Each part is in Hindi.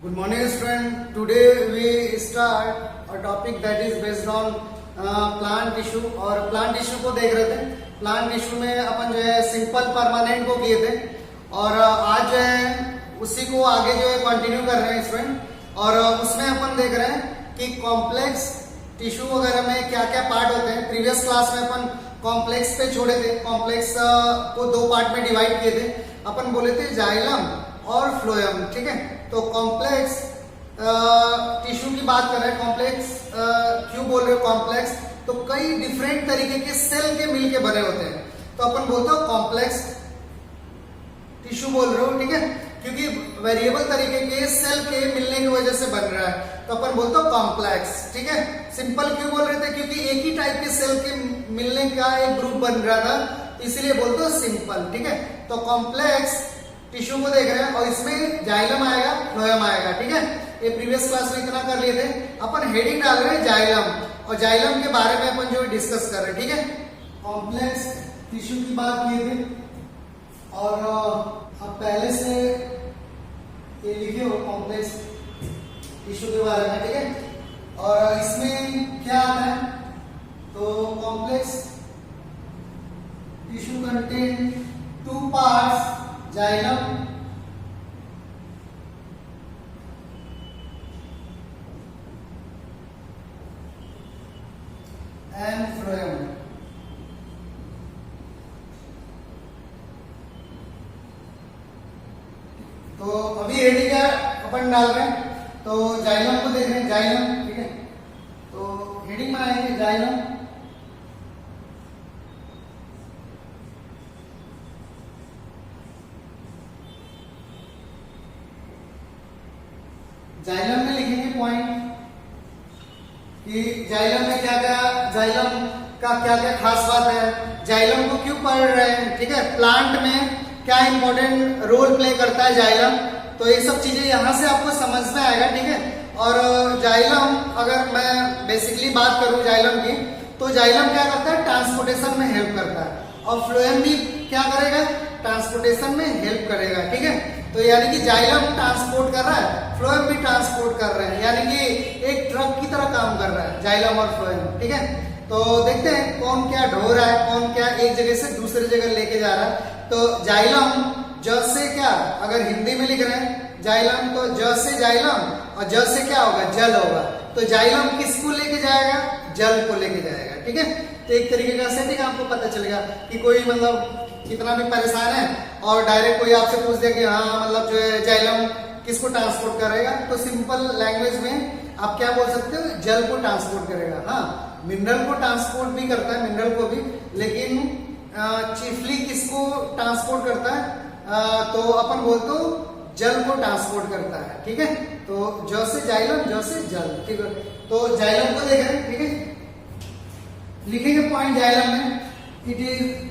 Good morning, student. Today we start a topic that is based on plant tissue और plant tissue को देख रहे थे. Plant tissue में अपन जो है सिंपल परमानेंट को किए थे और आज जो है उसी को आगे जो है कंटिन्यू कर रहे हैं स्टूडेंट. और उसमें अपन देख रहे हैं कि कॉम्प्लेक्स टिश्यू वगैरह में क्या क्या पार्ट होते हैं. प्रीवियस क्लास में अपन कॉम्प्लेक्स पे छोड़े थे. कॉम्प्लेक्स को दो पार्ट में डिवाइड किए थे. अपन बोले थे जाइलम और फ्लोएम. ठीक है, तो कॉम्प्लेक्स टिश्यू की बात कर रहे हैं. कॉम्प्लेक्स क्यों बोल रहे हो कॉम्प्लेक्स? तो कई डिफरेंट तरीके के सेल के मिलके बने होते हैं, तो अपन बोलते हो कॉम्प्लेक्स टिश्यू बोल रहे हो. ठीक है, क्योंकि वेरिएबल तरीके के सेल के मिलने की वजह से बन रहा है, तो अपन बोलते हो कॉम्प्लेक्स. ठीक है, सिंपल क्यों बोल रहे थे? क्योंकि एक ही टाइप के सेल के मिलने का एक ग्रुप बन रहा था, इसलिए बोलते हो सिंपल. ठीक है, तो कॉम्प्लेक्स टिश्यू को देख रहे हैं और इसमें जाइलम आएगा, फ्लोएम आएगा. ठीक है, ये प्रीवियस क्लास में इतना कर लिए थे. अपन हेडिंग डाल रहे हैं जाइलम, और जाइलम के बारे में अपन जो डिस्कस कर रहे हैं. ठीक है, कॉम्प्लेक्स टिश्यू की बात किए थे और अब पहले से ये लिखे हो कॉम्प्लेक्स टिश्यू के बारे में. ठीक है, और इसमें क्या आता है? तो complex tissue contain two parts, xylem and phloem. तो अभी हेडिंग क्या अपन डाल रहे हैं? तो जाइलम को देख रहे हैं, जाइलम. ठीक है, तो हेडिंग बनाएंगे जाइलम. जाइलम में लिखेंगे पॉइंट कि जाइलम में क्या क्या, जाइलम का क्या क्या खास बात है, जाइलम को क्यों पढ़ रहे हैं. ठीक है, प्लांट में क्या इंपॉर्टेंट रोल प्ले करता है जाइलम, तो ये सब चीजें यहाँ से आपको समझ में आएगा. ठीक है, और जाइलम अगर मैं बेसिकली बात करूँ जाइलम की, तो जाइलम क्या करता है? ट्रांसपोर्टेशन में हेल्प करता है, और फ्लोएम भी क्या करेगा? ट्रांसपोर्टेशन में हेल्प करेगा. ठीक है, तो यानी कि जाइलम ट्रांसपोर्ट कर रहा है, फ्लोएम भी ट्रांसपोर्ट कर रहे हैं, यानी कि एक ट्रक की तरह काम कर रहा है जाइलम और फ्लोएम. ठीक है, तो देखते हैं कौन क्या ढो रहा है, कौन क्या एक जगह से दूसरी जगह लेके जा रहा है. तो जाइलम ज से क्या, अगर हिंदी में लिख रहे हैं जाइलम, तो ज से जाइलम और ज से क्या होगा? जल होगा. तो जाइलम किसको लेके जाएगा? जल को लेके जाएगा. ठीक है, तो एक तरीके का सेटिंग आपको पता चलेगा कि कोई मतलब कितना भी परेशान है और डायरेक्ट कोई आपसे पूछ दे कि हाँ मतलब जो है जाइलम किसको ट्रांसपोर्ट करेगा, तो सिंपल लैंग्वेज में आप क्या बोल सकते हो? जल को ट्रांसपोर्ट करेगा. हाँ, मिनरल को ट्रांसपोर्ट भी करता है, मिनरल को भी, लेकिन चीफली किसको ट्रांसपोर्ट करता है? तो अपन बोलते हो जल को ट्रांसपोर्ट करता है. ठीक है, तो ज से जाइलम, ज से जल. ठीक है, तो जाइलम को देख रहे हैं. ठीक है, लिखेंगे पॉइंट जाइलम में, it is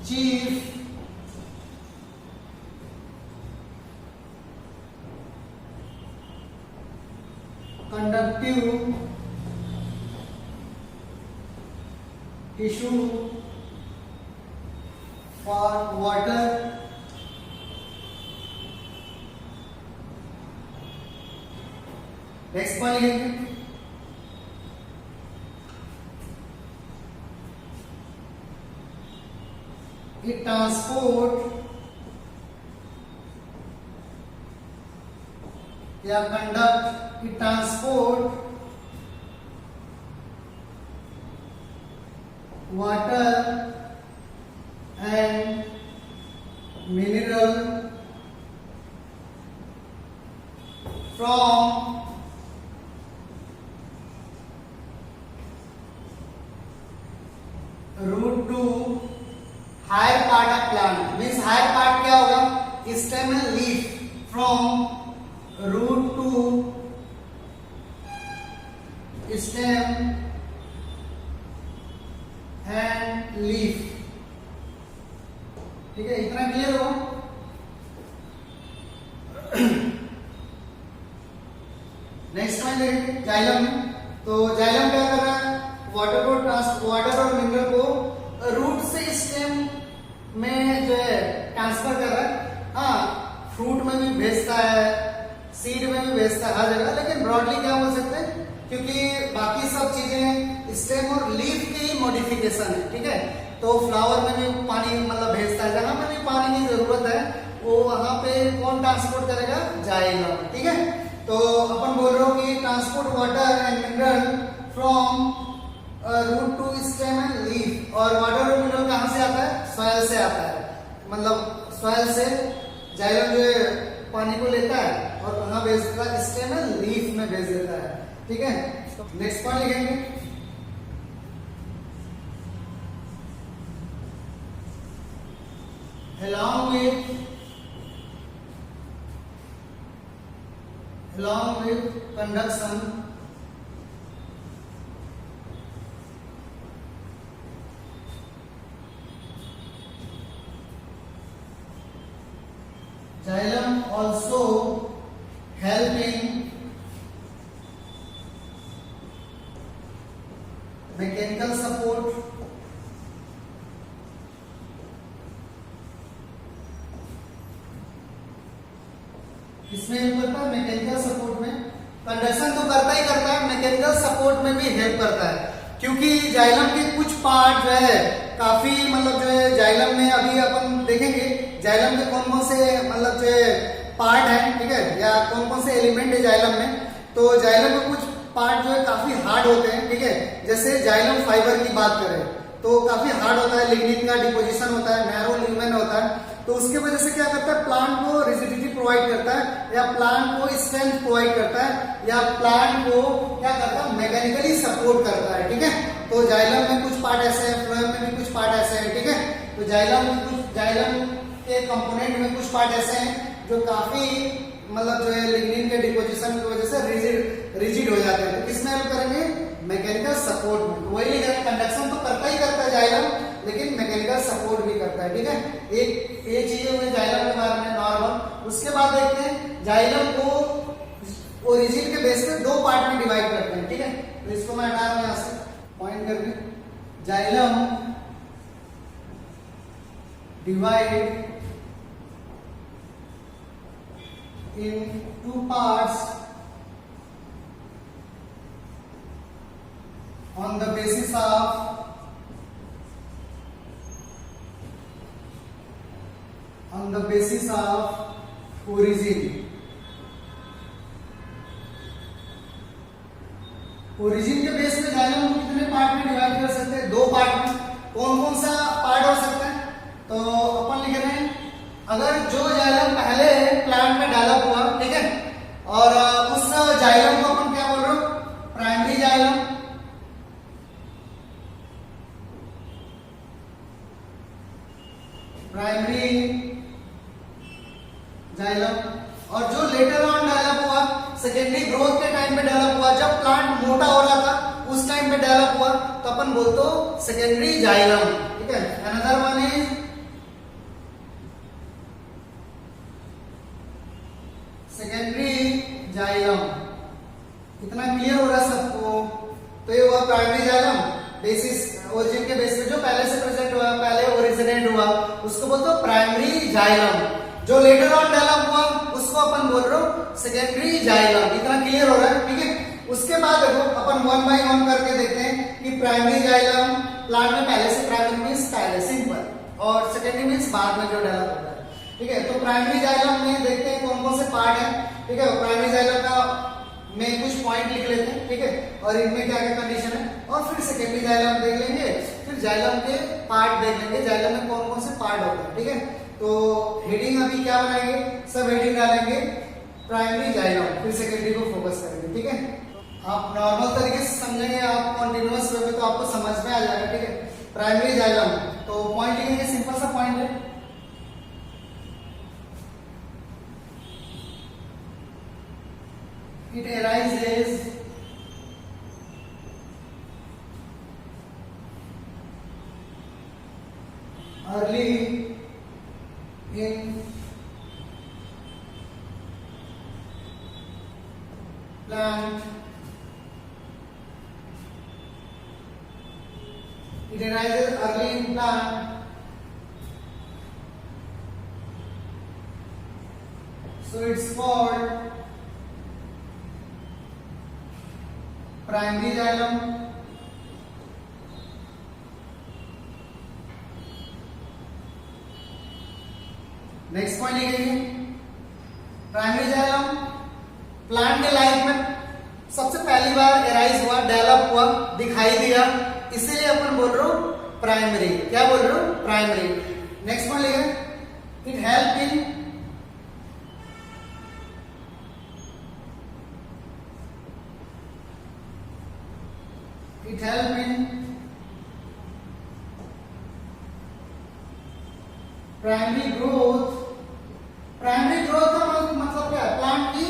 chief conductive tissue for water next one लिखेंगे it transport या conduct, it transport water and mineral from root to higher part of plant. means higher part क्या होगा? stem and leaf. from root to stem and leaf. ठीक है, इतना क्लियर हो? नेक्स्ट पॉइंट देखेंगे जाइलम में. तो जाइलम क्या कर रहा है? वाटर और मिनरल को रूट से स्टेम में जो है ट्रांसफर कर रहा है. हाँ, फ्रूट में भी भेजता है, सीड में भी भेजता है हर जगह, लेकिन ब्रॉडली क्या बोल सकते हैं, क्योंकि बाकी सब चीजें स्टेम और लीफ की मॉडिफिकेशन है, ठीक है। तो फ्लावर में भी पानी मतलब भेजता है, जहां पे भी पानी की जरूरत है वो वहां पे कौन ट्रांसपोर्ट करेगा, जाएगा, ठीक है। तो अपन बोल रहे हो कि transport water and mineral from root to stem and leaf, और वाटर और मिनरल कहां से आता है, सॉइल से आता है, मतलब सॉइल से जाइलम जो है पानी को लेता है और कहां भेज देता है, स्टेम एंड लीफ में भेज देता है, ठीक है। नेक्स्ट पॉइंट लिखेंगे, along with conduction xylem also help in mechanical support इसमें हेल्प करता है, मैकेनिकल सपोर्ट में। कंडक्शन तो करता ही करता है, मैकेनिकल सपोर्ट में भी हेल्प करता है, क्योंकि जाइलम के कुछ पार्ट जो है काफी मतलब जो है जाइलम में अभी अपन देखेंगे जाइलम के कौन कौन से मतलब जो है पार्ट है, ठीक है, या कौन कौन से एलिमेंट है जाइलम में। तो जाइलम के कुछ पार्ट जो है काफी हार्ड होते हैं, ठीक है। जैसे जाइलम फाइबर की बात करें तो काफी हार्ड होता है, लिग्निन का डिपोजिशन होता है, नैरो लिग्मेंट होता है, तो उसके वजह से क्या करता है, प्लांट को रिजिडिटी प्रोवाइड करता है, या प्लांट को स्ट्रेंथ प्रोवाइड करता है, या प्लांट को क्या करता है, मैकेनिकली सपोर्ट करता है, ठीक है। तो जाइलम में कुछ पार्ट ऐसे हैं, फ्लोएम में भी कुछ पार्ट ऐसे हैं, ठीक है। तो जाइलम के कंपोनेंट में कुछ पार्ट ऐसे हैं जो काफी मतलब जो है लिग्निन के डिपोजिशन की वजह से रिजिड हो जाते हैं। तो किसमें हेल्प करेंगे, मैकेनिकल सपोर्ट में। तो वही लिख रहे हैं, कंडक्शन तो करता ही करता है जाइलम, लेकिन मैकेनिकल सपोर्ट भी करता है, ठीक है। एक ये चीजें हुई जाइलम के बारे में नॉर्मल। उसके बाद देखते हैं जाइलम को ओरिजिन के बेस पे दो पार्ट में डिवाइड करते हैं, ठीक है। तो इसको मैं हटा रहा हूं यहां से पॉइंट करके, xylem divide in two parts on the basis of origin. Origin के बेस पे जाइलम को कितने पार्ट में डिवाइड कर सकते हैं, दो पार्ट में। कौन कौन सा पार्ट हो सकता है, तो अपन लिख रहे हैं अगर जो जाइलम पहले प्लांट में डेवलप हुआ, ठीक है, और उस जाइलम को अपन क्या बोल रहे हो, प्राइमरी जाइलम। और जो लेटर ऑन डेवलप हुआ, सेकेंडरी ग्रोथ के टाइम पे डेवलप हुआ, जब प्लांट मोटा हो रहा था उस टाइम पे डेवलप हुआ, तो अपन बोलते हो सेकेंडरी जाइलम, ठीक है। Another one is secondary xylem. इतना क्लियर हो रहा है सबको। तो ये हुआ प्राइमरी जाइलम, बेसिस ओरिजिन के बेस पे जो पहले से प्रेजेंट हुआ, पहले ओरिजिनेट हुआ, उसको बोलते हो प्राइमरी जाइलम। जो लेटर ऑन डेवलप हुआ उसको अपन बोल रहे हो सेकेंडरी जाइलम। इतना क्लियर हो रहा है, ठीक है। उसके बाद देखो अपन वन बाय वन करके देखते हैं कि प्राइमरी जाइलम प्लांट में पहले से, प्राइमरी मींस पहले सिंपल, और सेकेंडरी मींस बाद में जो डेवलप होता है, ठीक है। तो प्राइमरी जाइलम में देखते हैं कौन कौन से पार्ट है, ठीक है। प्राइमरी जाइलम का में कुछ पॉइंट लिख लेते हैं, ठीक है, और इनमें क्या क्या कंडीशन है, और फिर सेकेंडरी जाइलम देख लेंगे, फिर जाइलम के पार्ट देख लेंगे, जाइलम में कौन कौन से पार्ट होते हैं, ठीक है। तो हेडिंग अभी क्या बनाएंगे, सब हेडिंग डालेंगे प्राइमरी जाइलम, फिर सेकेंडरी को फोकस करेंगे, ठीक है। आप नॉर्मल तरीके से समझेंगे, आप कॉन्टिन्यूअस वे में तो आपको समझ में आ जाएगा, ठीक है। प्राइमरी जाइलम, तो पॉइंट लिखेंगे, सिंपल सा पॉइंट है, it arises early in plant. It arises early in plant, so it's called primary xylem, next point लिखेंगे प्राइमरी जाइलम प्लांट के लाइफ में सबसे पहली बार एराइज हुआ, डेवलप हुआ, दिखाई दिया, इसीलिए अपन बोल रहे हो प्राइमरी। क्या बोल रहे हो? प्राइमरी। नेक्स्ट पॉइंट लिखेंगे it help in it help in primary growth। Primary growth का मतलब क्या है? प्लांट की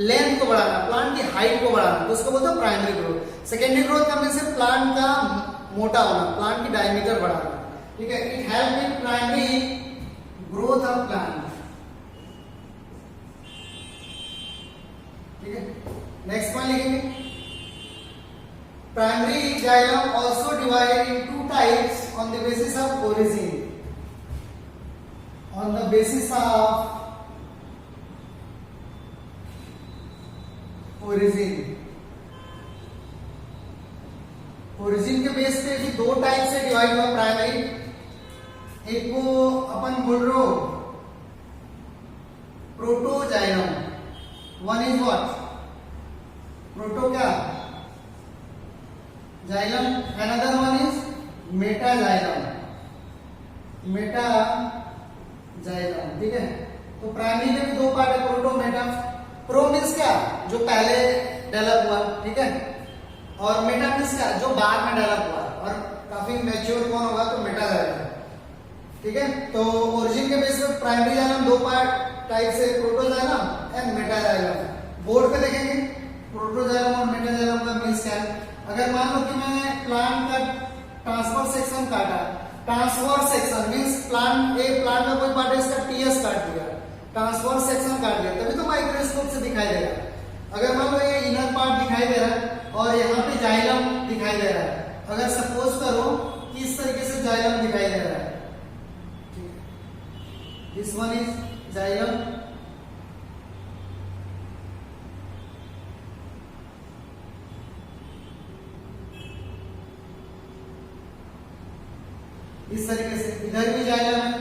लेंथ को बढ़ाना, प्लांट की हाइट को बढ़ाना, तो उसको बोलते हैं प्राइमरी ग्रोथ। सेकेंडरी ग्रोथ का मीन से प्लांट का मोटा होना, प्लांट की डायमीटर बढ़ाना, ठीक है। It help in primary growth of plant, ठीक है। नेक्स्ट पॉइंट लिखेंगे primary xylem also divided in two types on the basis of origin, on the basis of origin के बेस पे भी दो टाइप से डिवाइड हुआ प्राइमरी। एक को अपन बोल रहे हो protoxylem, one is what? Proto क्या? Xylem. Another one is metaxylem, metaxylem, ठीक है। तो प्राइमरी के भी दो पार्ट है, प्रोटो मेटा। प्रो मीन्स क्या? जो पहले डेवलप हुआ, ठीक है, और मेटा मीन्स क्या? जो बाद में डेवलप हुआ और काफी मैच्योर कौन होगा? तो मेटाजाइलम, ठीक है। तो ओरिजिन के बेस पर प्राइमरी जाइलम दो पार्ट टाइप से, प्रोटोजाइलम एंड मेटाजाइलम। बोर्ड पे देखेंगे प्रोटोजाइलम और मेटाजाइलम का मीन्स क्या है। अगर मान लो कि मैंने प्लांट का ट्रांसफर सेक्शन काटा, transfer section means plant plant का कोई पार्ट है इसका टीएस काट दिया, ट्रांसफर सेक्शन काट दिया, तभी तो माइक्रोस्कोप से दिखाई देगा। अगर मान लो ये इनर पार्ट दिखाई दे रहा है और यहाँ पे जाइलम दिखाई दे रहा है, अगर सपोज करो कि इस तरीके से जाइलम दिखाई दे रहा है, दिस वन इज जाइलम, इस तरीके से इधर भी जाइलम है,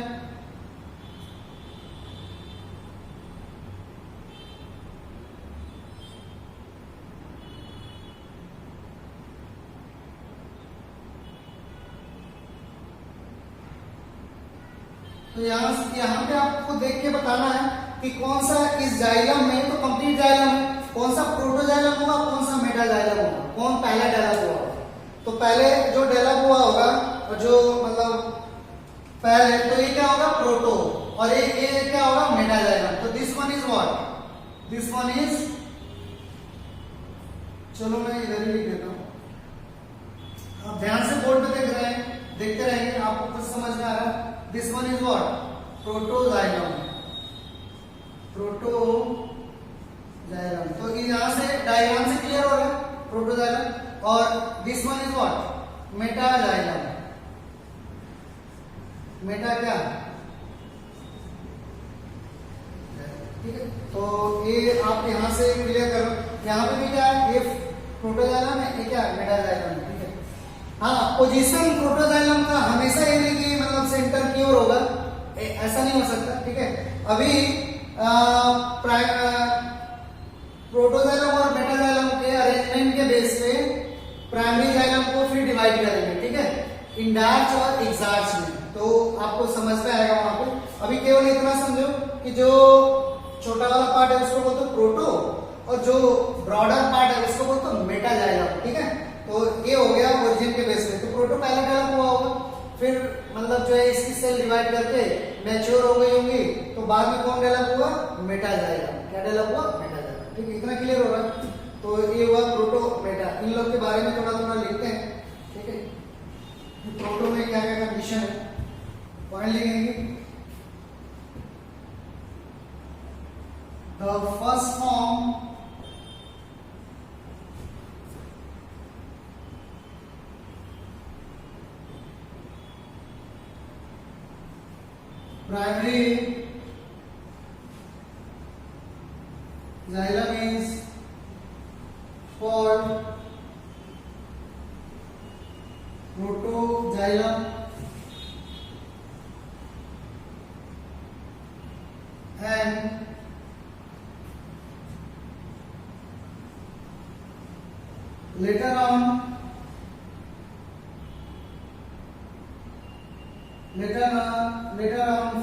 तो यहाँ पे आपको देख के बताना है कि कौन सा इस जाइलम में, तो कंप्लीट जाइलम है, कौन सा प्रोटोजाइलम होगा, कौन सा मेटाजाइलम होगा, कौन पहले डेवलप हुआ होगा। तो पहले जो डेवलप हुआ होगा और जो मतलब पहले, तो ये क्या होगा? प्रोटो, और ये क्या होगा? मेटाजाइलम। तो this one is what? This one is, चलो मैं इधर ही लिख देता हूं, आप ध्यान से बोर्ड पे देख रहे हैं, देखते रहेंगे, आपको कुछ समझ में आ रहा है। This one is what? Protoxylem, protoxylem. तो यहां से डायग्राम से क्लियर हो रहा है प्रोटोजाइलम। और this one is what? Metaxylem. Meta क्या? ठीक है, तो ये आप यहां से क्लियर करो। यहां पे भी क्या है? ये प्रोटोजाइलम है, ये क्या है? मेटाजाइलम, ठीक है। हाँ, पोजीशन प्रोटोजाइलम का हमेशा ये नहीं कि मतलब सेंटर की ओर होगा, ऐसा नहीं हो सकता, ठीक है। अभी प्रोटोजाइलम और मेटाजाइलम के अरेंजमेंट के बेस पे प्राइमरी जाइलम को फिर डिवाइड करेंगे, ठीक है, इंडार्च और एक्सार्च में, तो आपको समझ में आएगा वहां पे। अभी केवल इतना समझो कि जो छोटा वाला पार्ट है उसको बोलते प्रोटो, और जो ब्रॉडर पार्ट है उसको बोलते मेटाजाइलम, ठीक है। तो ये हो गया ओरिजिन के बेस पे। तो प्रोटो पहले डेवलप हुआ होगा, फिर मतलब जो है इसकी सेल डिवाइड करके मैच्योर हो गई होंगी, तो बाद में कौन डेवलप हुआ? मेटाजाइलम। क्या डेवलप हुआ? मेटाजाइलम, ठीक है। इतना क्लियर हो रहा है। तो ये हुआ प्रोटो मेटा। इन लोग के बारे में थोड़ा थोड़ा लिखते हैं, ठीक है। प्रोटो में क्या क्या कंडीशन है, पॉइंट लिखेंगे। The first form primary xylem is called protoxylem and later on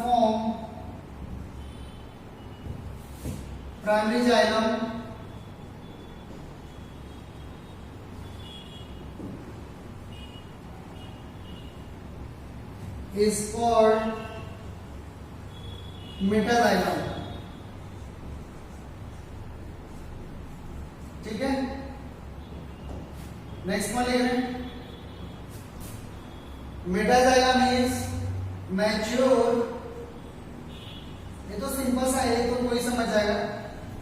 form primary xylem is called metaxylem. ठीक है, नेक्स्ट वन लिख रहे हैं मेटाजाइलम इज मैच्योर। ये तो सिंपल सा है, तो कोई समझ जाएगा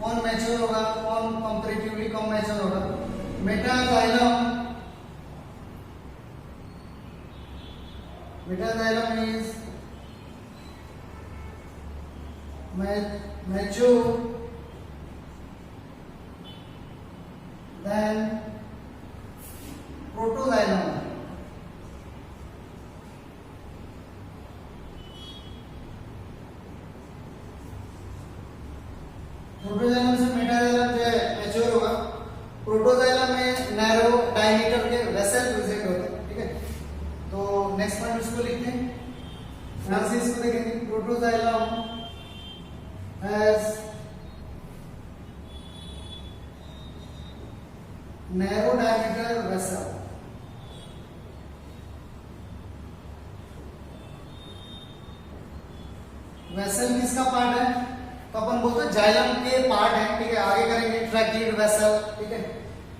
कौन मैच्योर होगा, कौन कंपैरेटिवली कम मैच्योर होगा। Metaxylem is mature than protoxylem. Protoxylem से मेटाजाइलम जो है मैच्योर होगा। प्रोटोजाइलम में नैरो डायमीटर के वेसल प्रेजेंट होते हैं। ठीक है, तो नेक्स्ट पॉइंट इसको लिखते हैं, ध्यान से इसको देखेंगे। Protoxylem has narrow diameter vessel. Vessel किसका पार्ट है, तो अपन बोलते हैं जाइलम के पार्ट है। ठीक है, आगे करेंगे ट्रैकिड वेसल। ठीक है,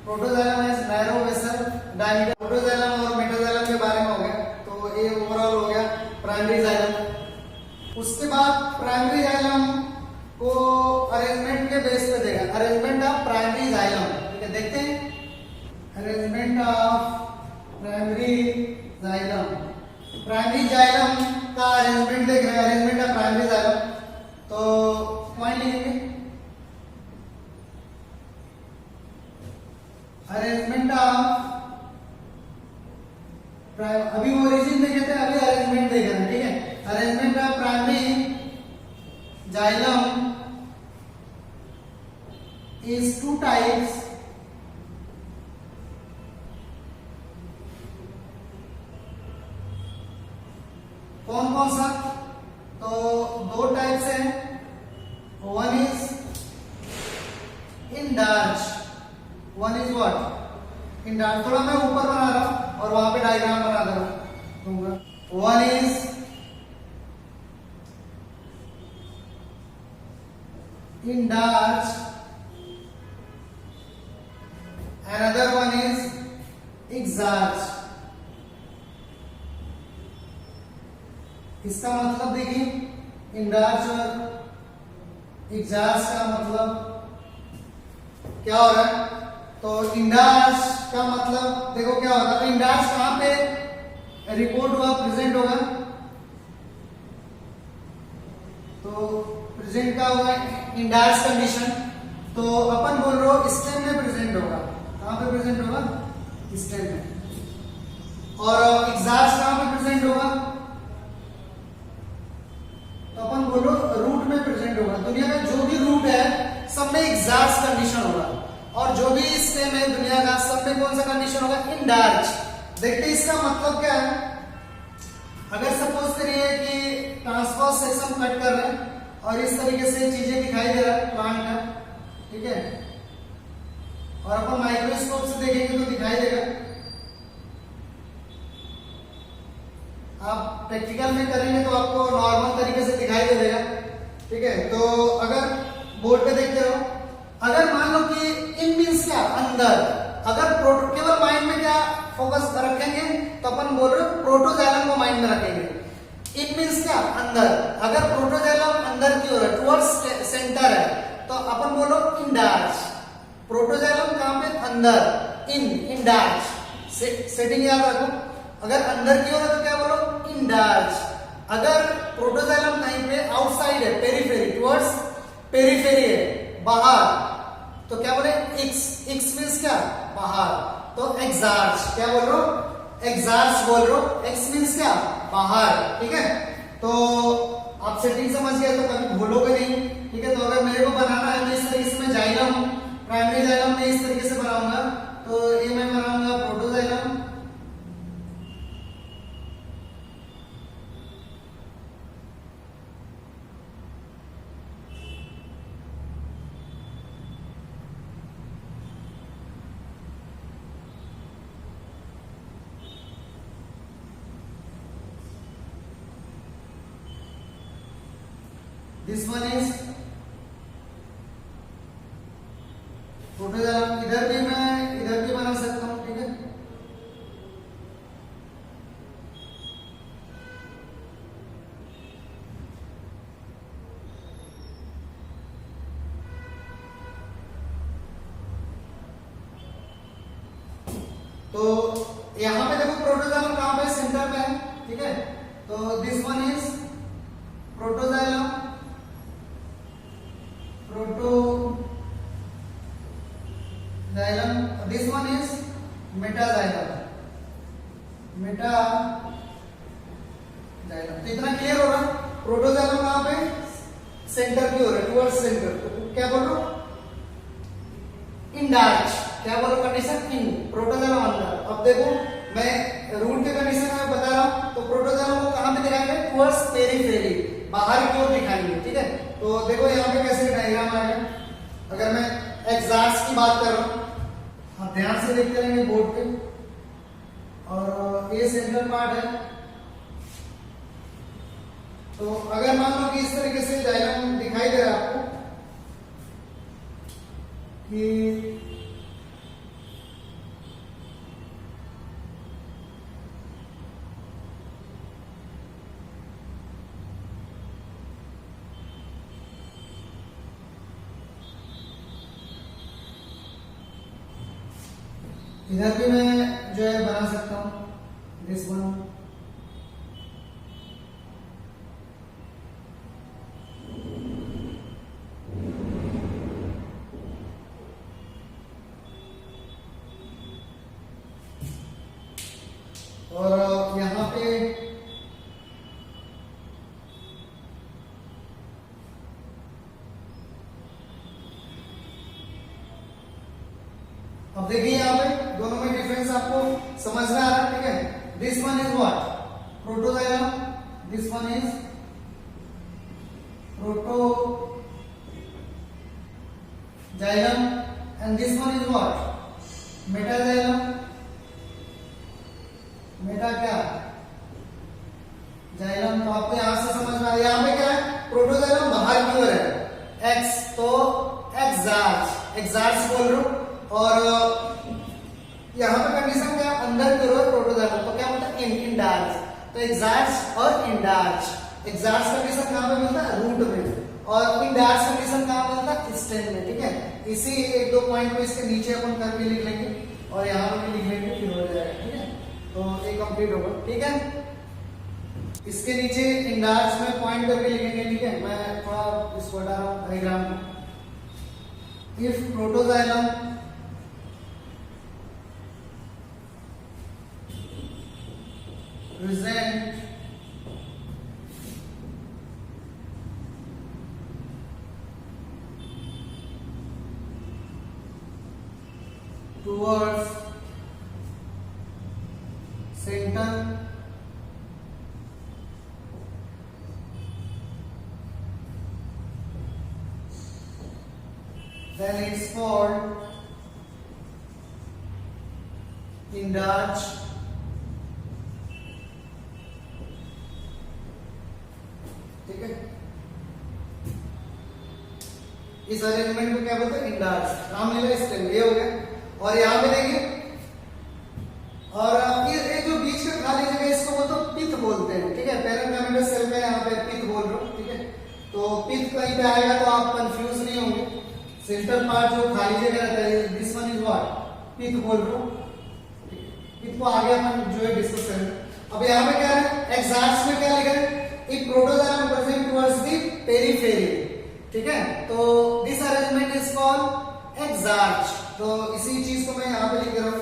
protoxylem has narrow vessel diameter. Protoxylem और मेटाजाइलम के बारे में हो गया, तो ये ओवरऑल हो गया प्राइमरी जाइलम। उसके बाद प्राइमरी जाइलम को अरेंजमेंट के बेस पे देगा, अरेंजमेंट ऑफ प्राइमरी जाइलम। ठीक है, देखते हैं arrangement of primary xylem. Primary xylem का अरेंजमेंट देख रहे हैं, अरेंजमेंट ऑफ प्राइमरी जाइलम। तो पॉइंट लिखेंगे अरेंजमेंट ऑफ, अभी ओरिजिन देखे थे, अभी अरेंजमेंट देख रहे हैं। ठीक है, arrangement of primary xylem is two types. कौन कौन सा, तो दो टाइप्स हैं। One is endarch, one is what, endarch. थोड़ा मैं ऊपर बना रहा हूं और वहां पे डायग्राम बना दे रहा हूं। One is endarch, another one is exarch. इसका मतलब देखिए, इंडार्च और एग्जार्च का मतलब क्या हो रहा है, तो इंडार्च का मतलब देखो क्या होगा, तो इंडार्च कहां पे रिपोर्ट हुआ, प्रेजेंट होगा। तो प्रेजेंट का होगा इंडार्च कंडीशन, तो अपन बोल रहे हो स्टेम में प्रेजेंट होगा। कहां पे प्रेजेंट होगा, स्टेम में। और एग्जार्च कहां पे प्रेजेंट होगा, तो अपन बोलो रूट में प्रेजेंट होगा। दुनिया का जो भी रूट है सब में एग्जार्च कंडीशन होगा, और जो भी स्टेम है दुनिया का सब में कौन सा कंडीशन होगा, इंडार्च। देखते हैं इसका मतलब क्या है। अगर सपोज करिए कि ट्रांसवर्स सेक्शन कट कर रहे हैं और इस तरीके से चीजें दिखाई दे रहा है प्लांट का। ठीक है, और अपन माइक्रोस्कोप से देखेंगे तो दिखाई देगा। आप प्रैक्टिकल में करेंगे तो आपको नॉर्मल तरीके से दिखाई दे देगा। ठीक है, तो अगर बोर्ड पे देखते रहो, अगर मान लो कि इन मींस क्या, अंदर। अगर केवल माइंड में क्या फोकस रखेंगे, तो अपन बोल रहे प्रोटोजाइलम को माइंड में रखेंगे। इन मींस क्या, अंदर। अगर प्रोटोजाइलम अंदर की ओर है, टुवर्ड्स सेंटर है, तो अपन बोलो इंडार्च। प्रोटोजाइलम कहां पे, अंदर, इंडार्च। सेटिंग याद रखो, अगर अंदर की ओर है तो क्या बोलो, इंडार्च। अगर प्रोटोजाइलम कहीं पे आउटसाइड है, पेरिफेरी, टुवर्ड्स पेरिफेरी है, बाहर, तो क्या बोले, एक्स, एक्स मीन्स क्या, बाहर, तो एक्सार्च, क्या बोल रहे हो, एक्सार्च बोल रहे हो, एक्स मीन्स क्या, बाहर, ठीक है। तो आप सेटिंग समझ गए तो कभी भूलोगे नहीं, ठीक है। तो अगर मेरे को बनाना है तो इस तरीके से मैं जाइलम, प्राइमरी जाइलम में इस तरीके से बनाऊंगा, तो ये मैं बनाऊंगा protoxylem, this one is protoxylem. इधर भी बना सकता हूं, ठीक है। तो यहां पे देखो प्रोटोजाइलम कहां पे, सेंटर में है, ठीक है। तो this one is protoxylem, xylem, this one is metaxylem, metaxylem. तो इतना क्लियर हो रहा, प्रोटोजाइलम कहां पे, सेंटर की ओर है, टुवर्ड्स सेंटर। तो क्या बोल रहा हूं, इंडार्च, क्या बोलो कंडीशन, इन, प्रोटोजाइलम अंदर। अब देखो मैं रूट के कंडीशन में बता रहा हूं, तो प्रोटोजाइलम को कहां पे दिखाएंगे, टुवर्ड्स पेरिफेरी, बाहर की ओर दिखाएंगे, ठीक है। तो देखो यहाँ पे कैसे डायग्राम आएगा, अगर मैं एक्सार्च की बात कर रहा हूं, आप ध्यान से देखते रहेंगे बोर्ड पे, और ये सेंट्रल पार्ट है। तो अगर मान लो कि इस तरीके से डायग्राम दिखाई दे रहा है आपको कि इधर भी मैं जो है बना सकता हूं, दिस वन, और यहां पे अब देखिए यहाँ पे दोनों में डिफरेंस आपको समझ में आ रहा है, ठीक है। This one is what, protoxylem, this one is protoxylem, and this one is what, metaxylem, Meta क्या, जाइलम। तो आपको यहां से समझ में आ रहा है, यहाँ पे क्या है, प्रोटोजाइलम बाहर की ओर है, एक्स, तो एक्सार्च, एक्सार्च बोल रहे हो, और यहां पे कंडीशन क्या, अंदर की ओर प्रोटोजाइलम, तो क्या बोलता है, इंडार्च। तो एक्सार्च और इंडार्च, एक्सार्च कंडीशन कहां पे मिलता है, रूट में, और इंडार्च कंडीशन कहां मिलता है, स्टेम में, ठीक है। इसी एक दो पॉइंट को इसके नीचे अपन करके लिख लेंगे, और यहां पे भी लिख लेंगे, फिर हो जाएगा, ठीक है। तो ये कंप्लीट होगा, ठीक है। इसके नीचे इंडार्च में पॉइंट करके लिखेंगे, ठीक है। मैं थोड़ा इसको हटा रहा हूं डायग्राम को। If protoxylem present towards center, then it's called endarch, ठीक है। इस अरेंजमेंट को क्या बोलते हैं, इंडार्च, नाम मिला इसके लिए, हो गया। और यहां पे देखिए, और ये जो बीच का खाली जगह इसको बोलते हैं पिथ बोलते हैं, ठीक है। पेरेंट सेल में यहाँ पे पिथ बोल रहे हो, ठीक है। तो पिथ कहीं पे आएगा तो आप कंफ्यूज नहीं होंगे, सेंटर पार्ट जो खाली जगह रहता है, दिस वन इज व्हाट, पिथ बोल रहे हो, पिथ को आगे अपन जो है डिस्कस करेंगे। अब यहाँ पे क्या है, एक्सार्च में क्या लिखा है, एक protoxylem present towards the periphery, ठीक है। तो this arrangement is called exarch. तो इसी चीज को मैं यहां पे लिख रहा हूं,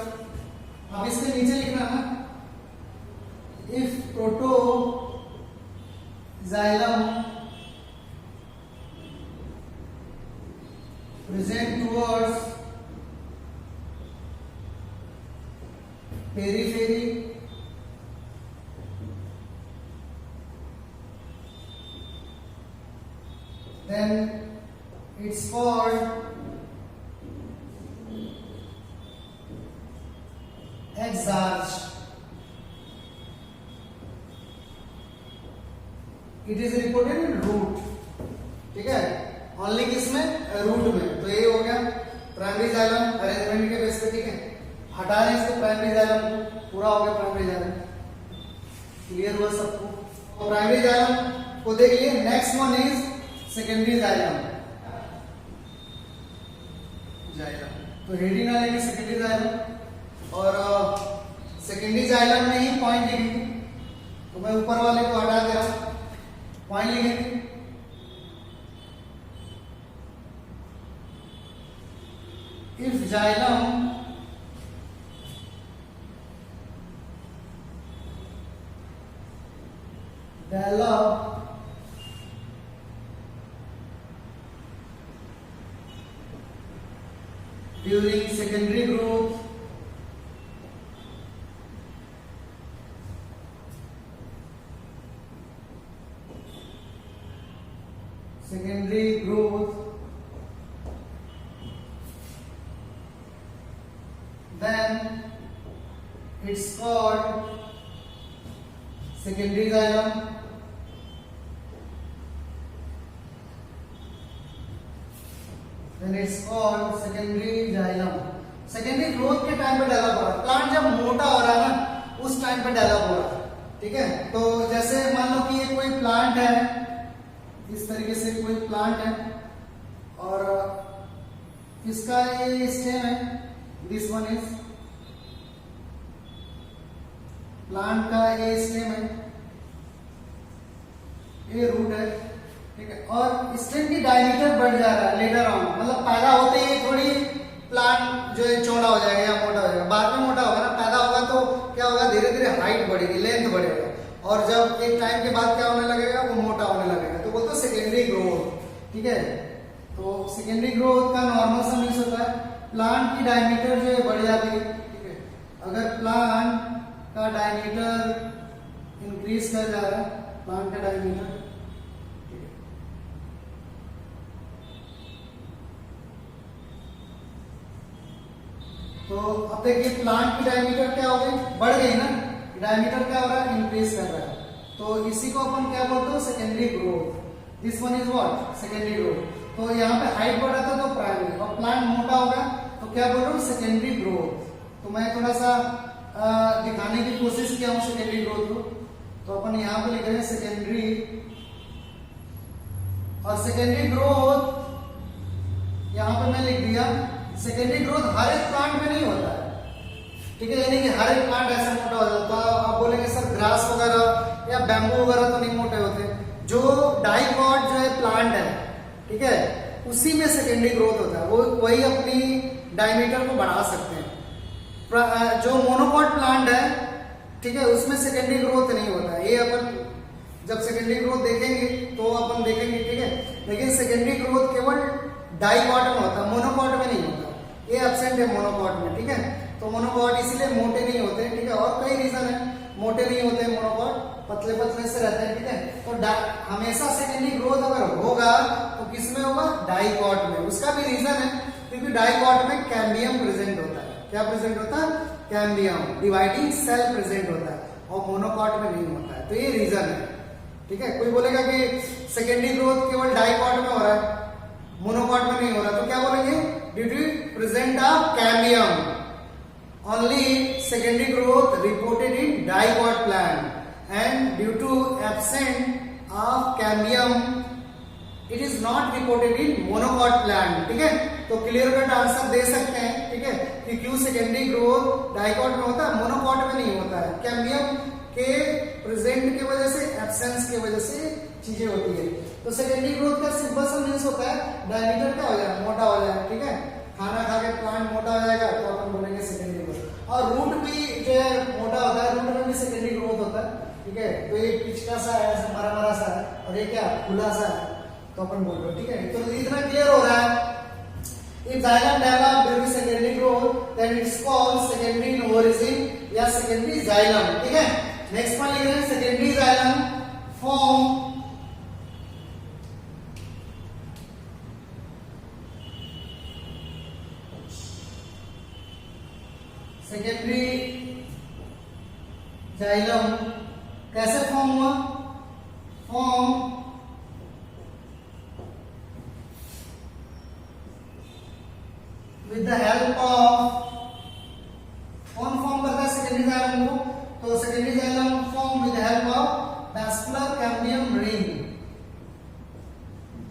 अब इसके नीचे लिखना है if protoxylem present towards periphery then it's called exarch. It is reported in root, ठीक है, ओनली किसमें, रूट में। तो ये हो गया प्राइमरी जाइलम अरेंजमेंट के बेस पे, ठीक है, हटा रहे इसके प्राइमरी जाइलम, पूरा हो गया प्राइमरी जाइलम। क्लियर हुआ सबको? तो प्राइमरी जाइलम को देख लिए। Next one is secondary xylem. तो हेडी ना लेंगे सेकेंडरी जाइलम, और सेकेंडरी जाइलम में ही पॉइंट लिखेंगे। तो मैं ऊपर वाले को हटा दे रहा हूं, पॉइंट लिखेंगे। If xylem develop during secondary growth, then it's called secondary xylem. Then it's called secondary xylem. Secondary growth के टाइम पे डेवलप हो रहा है, प्लांट जब मोटा हो रहा है ना उस टाइम पे डेवलप हो रहा है, ठीक है। तो जैसे मान लो कि ये कोई प्लांट है, इस तरीके से कोई प्लांट है और इसका ये स्टेम है, दिस वन इज प्लांट का ये स्टेम है, ये रूट है, ठीक है। और स्टेम की डायमीटर बढ़ जा रहा है लेटर ऑन, मतलब पैदा होते ही थोड़ी प्लांट जो है चौड़ा हो जाएगा या मोटा हो जाएगा, बाद में मोटा होगा ना, पैदा होगा तो क्या होगा, धीरे धीरे हाइट बढ़ेगी, लेंथ बढ़ेगा, और जब एक टाइम के बाद क्या होने लगेगा, वो मोटा होने लगेगा। तो बोलते हैं सेकेंडरी ग्रोथ, ठीक है। तो सेकेंडरी ग्रोथ का नॉर्मल सा मीन्स होता है प्लांट की डायमीटर जो है बढ़ जाती है, ठीक है। अगर प्लांट का डायमीटर इंक्रीज कर जा रहा है, प्लांट का डायमीटर, ठीक है, तो अब देखिए प्लांट की डायमीटर क्या हो गई, बढ़ गई ना, डायमीटर क्या हो रहा है, इंक्रीज कर रहा है। तो इसी को अपन क्या बोलते हैं, secondary growth. This one is what, secondary growth. तो यहाँ पे हाइट बढ़ा था तो प्राइमरी, और प्लांट मोटा होगा तो क्या बोल रहा हूँ, सेकेंडरी ग्रोथ। तो मैं थोड़ा सा दिखाने की कोशिश किया हूँ सेकेंडरी ग्रोथ को। तो अपन यहाँ पे लिख रहे हैं सेकेंडरी, और सेकेंडरी ग्रोथ यहाँ पे मैं लिख दिया। सेकेंडरी ग्रोथ हर एक प्लांट में नहीं होता है, ठीक है, यानी कि हर एक प्लांट ऐसा मोटा हो जाता है। आप बोलेंगे सर ग्रास वगैरह या बैम्बू वगैरह तो नहीं मोटे होते, जो डाइकॉट जो है प्लांट है, ठीक है, उसी में सेकेंडरी ग्रोथ होता है, वो वही अपनी डायमीटर को बढ़ा सकते हैं। जो मोनोकॉट प्लांट है, ठीक है, उसमें सेकेंडरी ग्रोथ नहीं होता है। ये अपन जब सेकेंडरी ग्रोथ देखेंगे तो अपन देखेंगे, ठीक है, लेकिन सेकेंडरी ग्रोथ केवल डाइकॉट में होता है, मोनोकॉट में नहीं होता। ये एब्सेंट है मोनोकॉट में, ठीक है। तो मोनोकॉट इसीलिए मोटे नहीं होते, ठीक है, और कई रीजन है मोटे नहीं होते मोनोकॉट, पतले पतले से रहते हैं, ठीक है। तो हमेशा सेकेंडरी ग्रोथ अगर होगा तो किसमें होगा, डाइकॉट में। उसका भी रीजन है क्योंकि डाइकॉट में कैम्बियम प्रेजेंट होता है। क्या प्रेजेंट होता है, कैम्बियम, डिवाइडिंग सेल प्रेजेंट होता है, और मोनोकॉट में नहीं होता है। तो ये रीजन है, ठीक है। कोई बोलेगा कि सेकेंडरी ग्रोथ केवल डाइकॉट में हो रहा है, मोनोकॉट में नहीं हो रहा, तो क्या बोलेंगे, due to present of cambium only secondary growth reported in dicot plant and due to absent of cambium it is not reported in monocot plant, ठीक है। तो क्लियर कट आंसर दे सकते हैं, ठीक है, कि क्यों सेकेंडरी ग्रोथ डाइकॉट में होता है, मोनोकॉट में नहीं होता है। कैम्बियम के प्रेजेंट की वजह से, एब्सेंस की वजह से चीजें होती है। तो सेकेंडरी ग्रोथ का सिंपल सा मीन्स होता है डायमीटर क्या हो जाए, मोटा हो जाए, ठीक है, खाना खा के प्लांट मोटा हो जाएगा तो अपन बोलेंगे सेकेंडरी ग्रोथ। और रूट भी जो है मोटा होता है, रूट में भी सेकेंडरी ग्रोथ होता है, ठीक है। तो ये पिचका सा है, ऐसा मरा मरा सा है, और ये क्या खुला सा है, तो अपन बोल रहे, ठीक है। तो इतना क्लियर हो रहा है। If xylem develop during secondary growth, then it's called secondary in origin या secondary xylem, ठीक है। नेक्स्ट पॉइंट लिख रहे हैं secondary xylem form secondary xylem कैसे फॉर्म हुआ? Form with the help of, कौन फॉर्म करता है सेकेंडरी जाइलम को? तो secondary xylem form with the help of vascular cambium ring.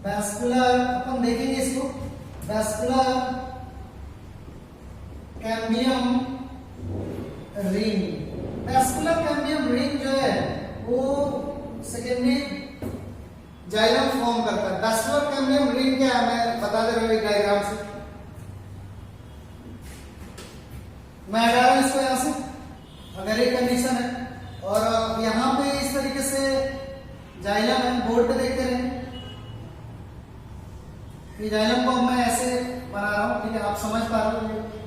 Vascular अपन देखेंगे इसको, vascular cambium ring. Vascular cambium ring जो है वो सेकेंडरी जाइलम फॉर्म करता है। वैस्कुलर कैम्बियम रिंग क्या है मैं बता दे रहा हूं एक डायग्राम से। मैं हटा रहा हूं इसको यहां से, अगर ये कंडीशन है और यहां पे इस तरीके से जाइलम है, बोर्ड पे देखते रहे, ये जाइलम को मैं ऐसे बना रहा हूं, ठीक है। आप समझ पा रहे हो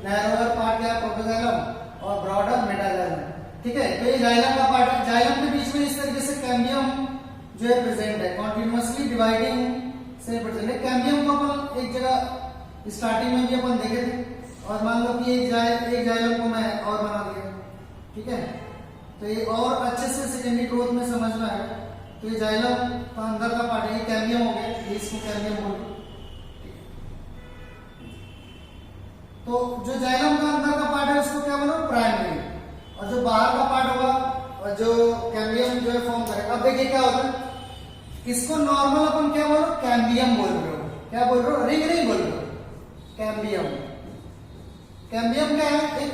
नैरोअर पार्ट क्या है, प्रोटोजाइलम, और ब्रॉडर मेटाजाइलम, ठीक है। तो ये जाइलम का पार्ट है, जाइलम के बीच में इस तरीके से कैम्बियम जो है प्रेजेंट है, कॉन्टिन्यूअसली डिवाइडिंग से प्रेजेंट है। कैम्बियम को अपन एक जगह स्टार्टिंग में भी अपन देखे थे, और मान लो कि एक जाइलम को मैं और बना दिया, ठीक है। तो ये और अच्छे से सेकेंडरी ग्रोथ में समझ में आएगा। तो ये जाइलम का अंदर का पार्ट है, ये कैम्बियम हो गया, ये इसको कैम्बियम बोल दो। तो जो जाइलम का अंदर का पार्ट है उसको क्या बोलो? प्राइमरी। और जो बाहर का पार्ट होगा और जो कैम्बियम जो है फॉर्म करेगा। अब देखिए क्या होता है, इसको नॉर्मल अपन क्या बोलो? कैम्बियम बोल रहे हो। क्या बोल रहे हो? रिंग नहीं बोल रहे हो, कैम्बियम। कैम्बियम क्या है? एक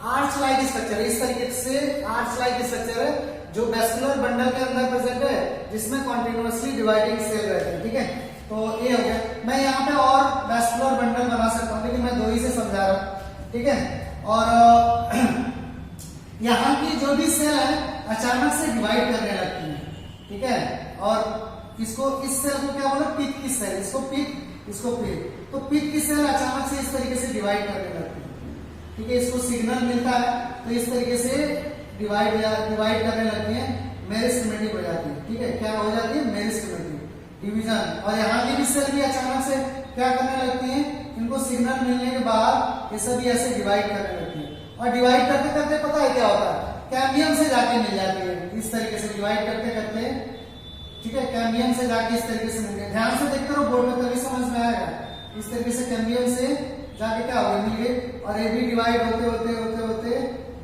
आर्च लाइक स्ट्रक्चर है, इस तरीके से आर्च लाइक स्ट्रक्चर है जो वैस्कुलर बंडल के अंदर प्रेजेंट है, जिसमें कॉन्टिन्यूअसली डिवाइडिंग सेल रहते हैं, ठीक है। तो ये हो गया। मैं यहाँ पे और वैस्कुलर बंडल बना सकता हूँ, लेकिन मैं दो ही से समझा रहा हूँ, ठीक है। और यहाँ की जो भी सेल है अचानक से डिवाइड करने लगती है, ठीक है। और इसको, इस सेल को क्या बोलो? पिथ की सेल, इसको पिथ, इसको पिथ। तो पिथ की सेल अचानक से इस तरीके से डिवाइड करने लगती है, ठीक है। इसको सिग्नल मिलता है तो इस तरीके से डिवाइड करने लगती है, मेरिस्टेमेटिक हो जाती है, ठीक है। क्या हो जाती है? Meristematic division. और यहाँ की भी सेल भी अचानक से क्या करने लगती है? इनको सिग्नल मिलने के बाद ये सभी ऐसे डिवाइड करने लगती है, और डिवाइड करते करते पता है क्या होता है? कैम्बियम से जाके मिल जाती है, इस तरीके से डिवाइड करते करते, ठीक है। कैम्बियम से जाके इस तरीके से मिल गए। ध्यान से देखते रहो बोर्ड में, तभी समझ में आएगा। इस तरीके से कैम्बियम से जाके क्या हो गए? मिल गए, और ये भी डिवाइड होते होते होते होते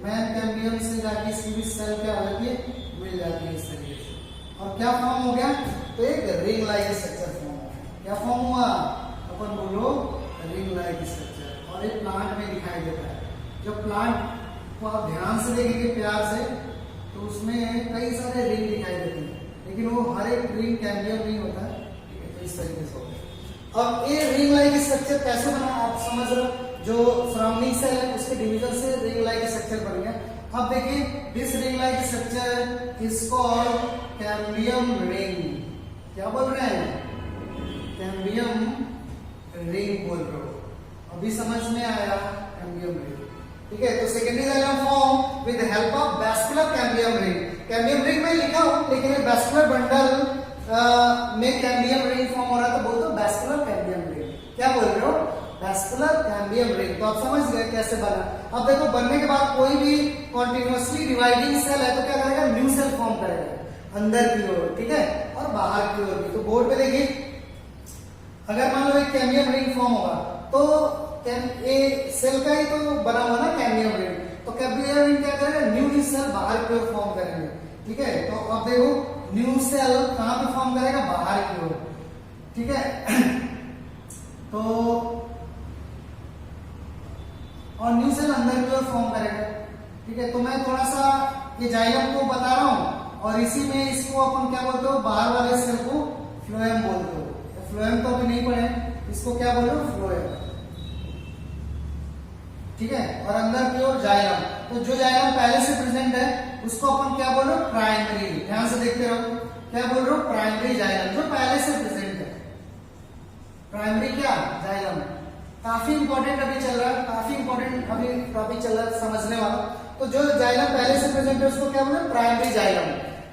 मैन कैम्बियम से जाके इसकी भी सेल क्या हो जाती है? मिल जाती है इस तरीके से। और क्या फॉर्म हो गया? तो एक रिंग लाइक स्ट्रक्चर फॉर्म हो गया। क्या फॉर्म हुआ? अपन बोलो रिंग लाइक स्ट्रक्चर। और ये प्लांट में दिखाई देता है। जब प्लांट को आप ध्यान से देखेंगे प्यार से, तो उसमें कई सारे रिंग दिखाई देते हैं, लेकिन वो हर एक रिंग कैम्बियम नहीं होता है, ठीक है। तो इस तरीके से होता है। अब ये रिंग लाइक स्ट्रक्चर कैसे बना आप समझ रहे हो? जो सराउंडिंग सेल है उसके डिवीजन से रिंग लाइक स्ट्रक्चर बन गया। अब देखिए, this ring like structure is called cambium ring. क्या बोल रहे हैं? कैम्बियम रिंग बोल रहे हो। अभी समझ में आया? कैम्बियम रिंग, ठीक है। तो secondary xylem form with help of vascular cambium ring. Cambium ring में लिखा हूं, लेकिन वैस्कुलर बंडल में कैम्बियम रिंग फॉर्म हो रहा है, तो बोल दो वैस्कुलर कैम्बियम रिंग। क्या बोल रहे हो? Vascular cambium ring. तो आप समझ गए कैसे बना। अब देखो, बनने के बाद कोई भी कॉन्टिन्यूअसली डिवाइडिंग सेल है तो क्या करेगा? न्यू सेल फॉर्म करेगा अंदर की ओर, ठीक है, और बाहर की ओर भी। तो बोर्ड पे देखिए, अगर मान लो एक कैम्बियम रिंग फॉर्म होगा तो ये सेल का ही तो बना हुआ ना कैम्बियम रिंग। तो कैम्बियम रिंग क्या करेगा? न्यू सेल बाहर की ओर फॉर्म करेंगे, ठीक है। तो अब देखो, न्यू सेल कहां पे फॉर्म करेगा? बाहर की ओर, ठीक है। तो और न्यू सेल अंदर की ओर फॉर्म करेगा, ठीक है। तो मैं थोड़ा सा ये जाइलम को बता रहा हूं, और इसी में इसको अपन क्या बोलते हो? बाहर वाले सेल को फ्लोएम बोलते हो। फ्लोएम तो अभी नहीं पढ़े, इसको क्या बोलो? फ्लोएम। ठीक है, और अंदर की ओर जाइलम। तो जो जाइलम पहले से प्रेजेंट है उसको अपन क्या बोल रहे हो, प्राइमरी। ध्यान से देखते रहो, क्या बोल रहे हो, प्राइमरी जाइलम, जो पहले से प्रेजेंट है। प्राइमरी क्या, जाइलम। काफी इंपॉर्टेंट अभी चल रहा है, काफी इंपॉर्टेंट अभी टॉपिक चल रहा है समझने वाला। तो जो जाइलम पहले से प्रेजेंट है उसको क्या बोलते हैं, प्राइमरी जाइलम।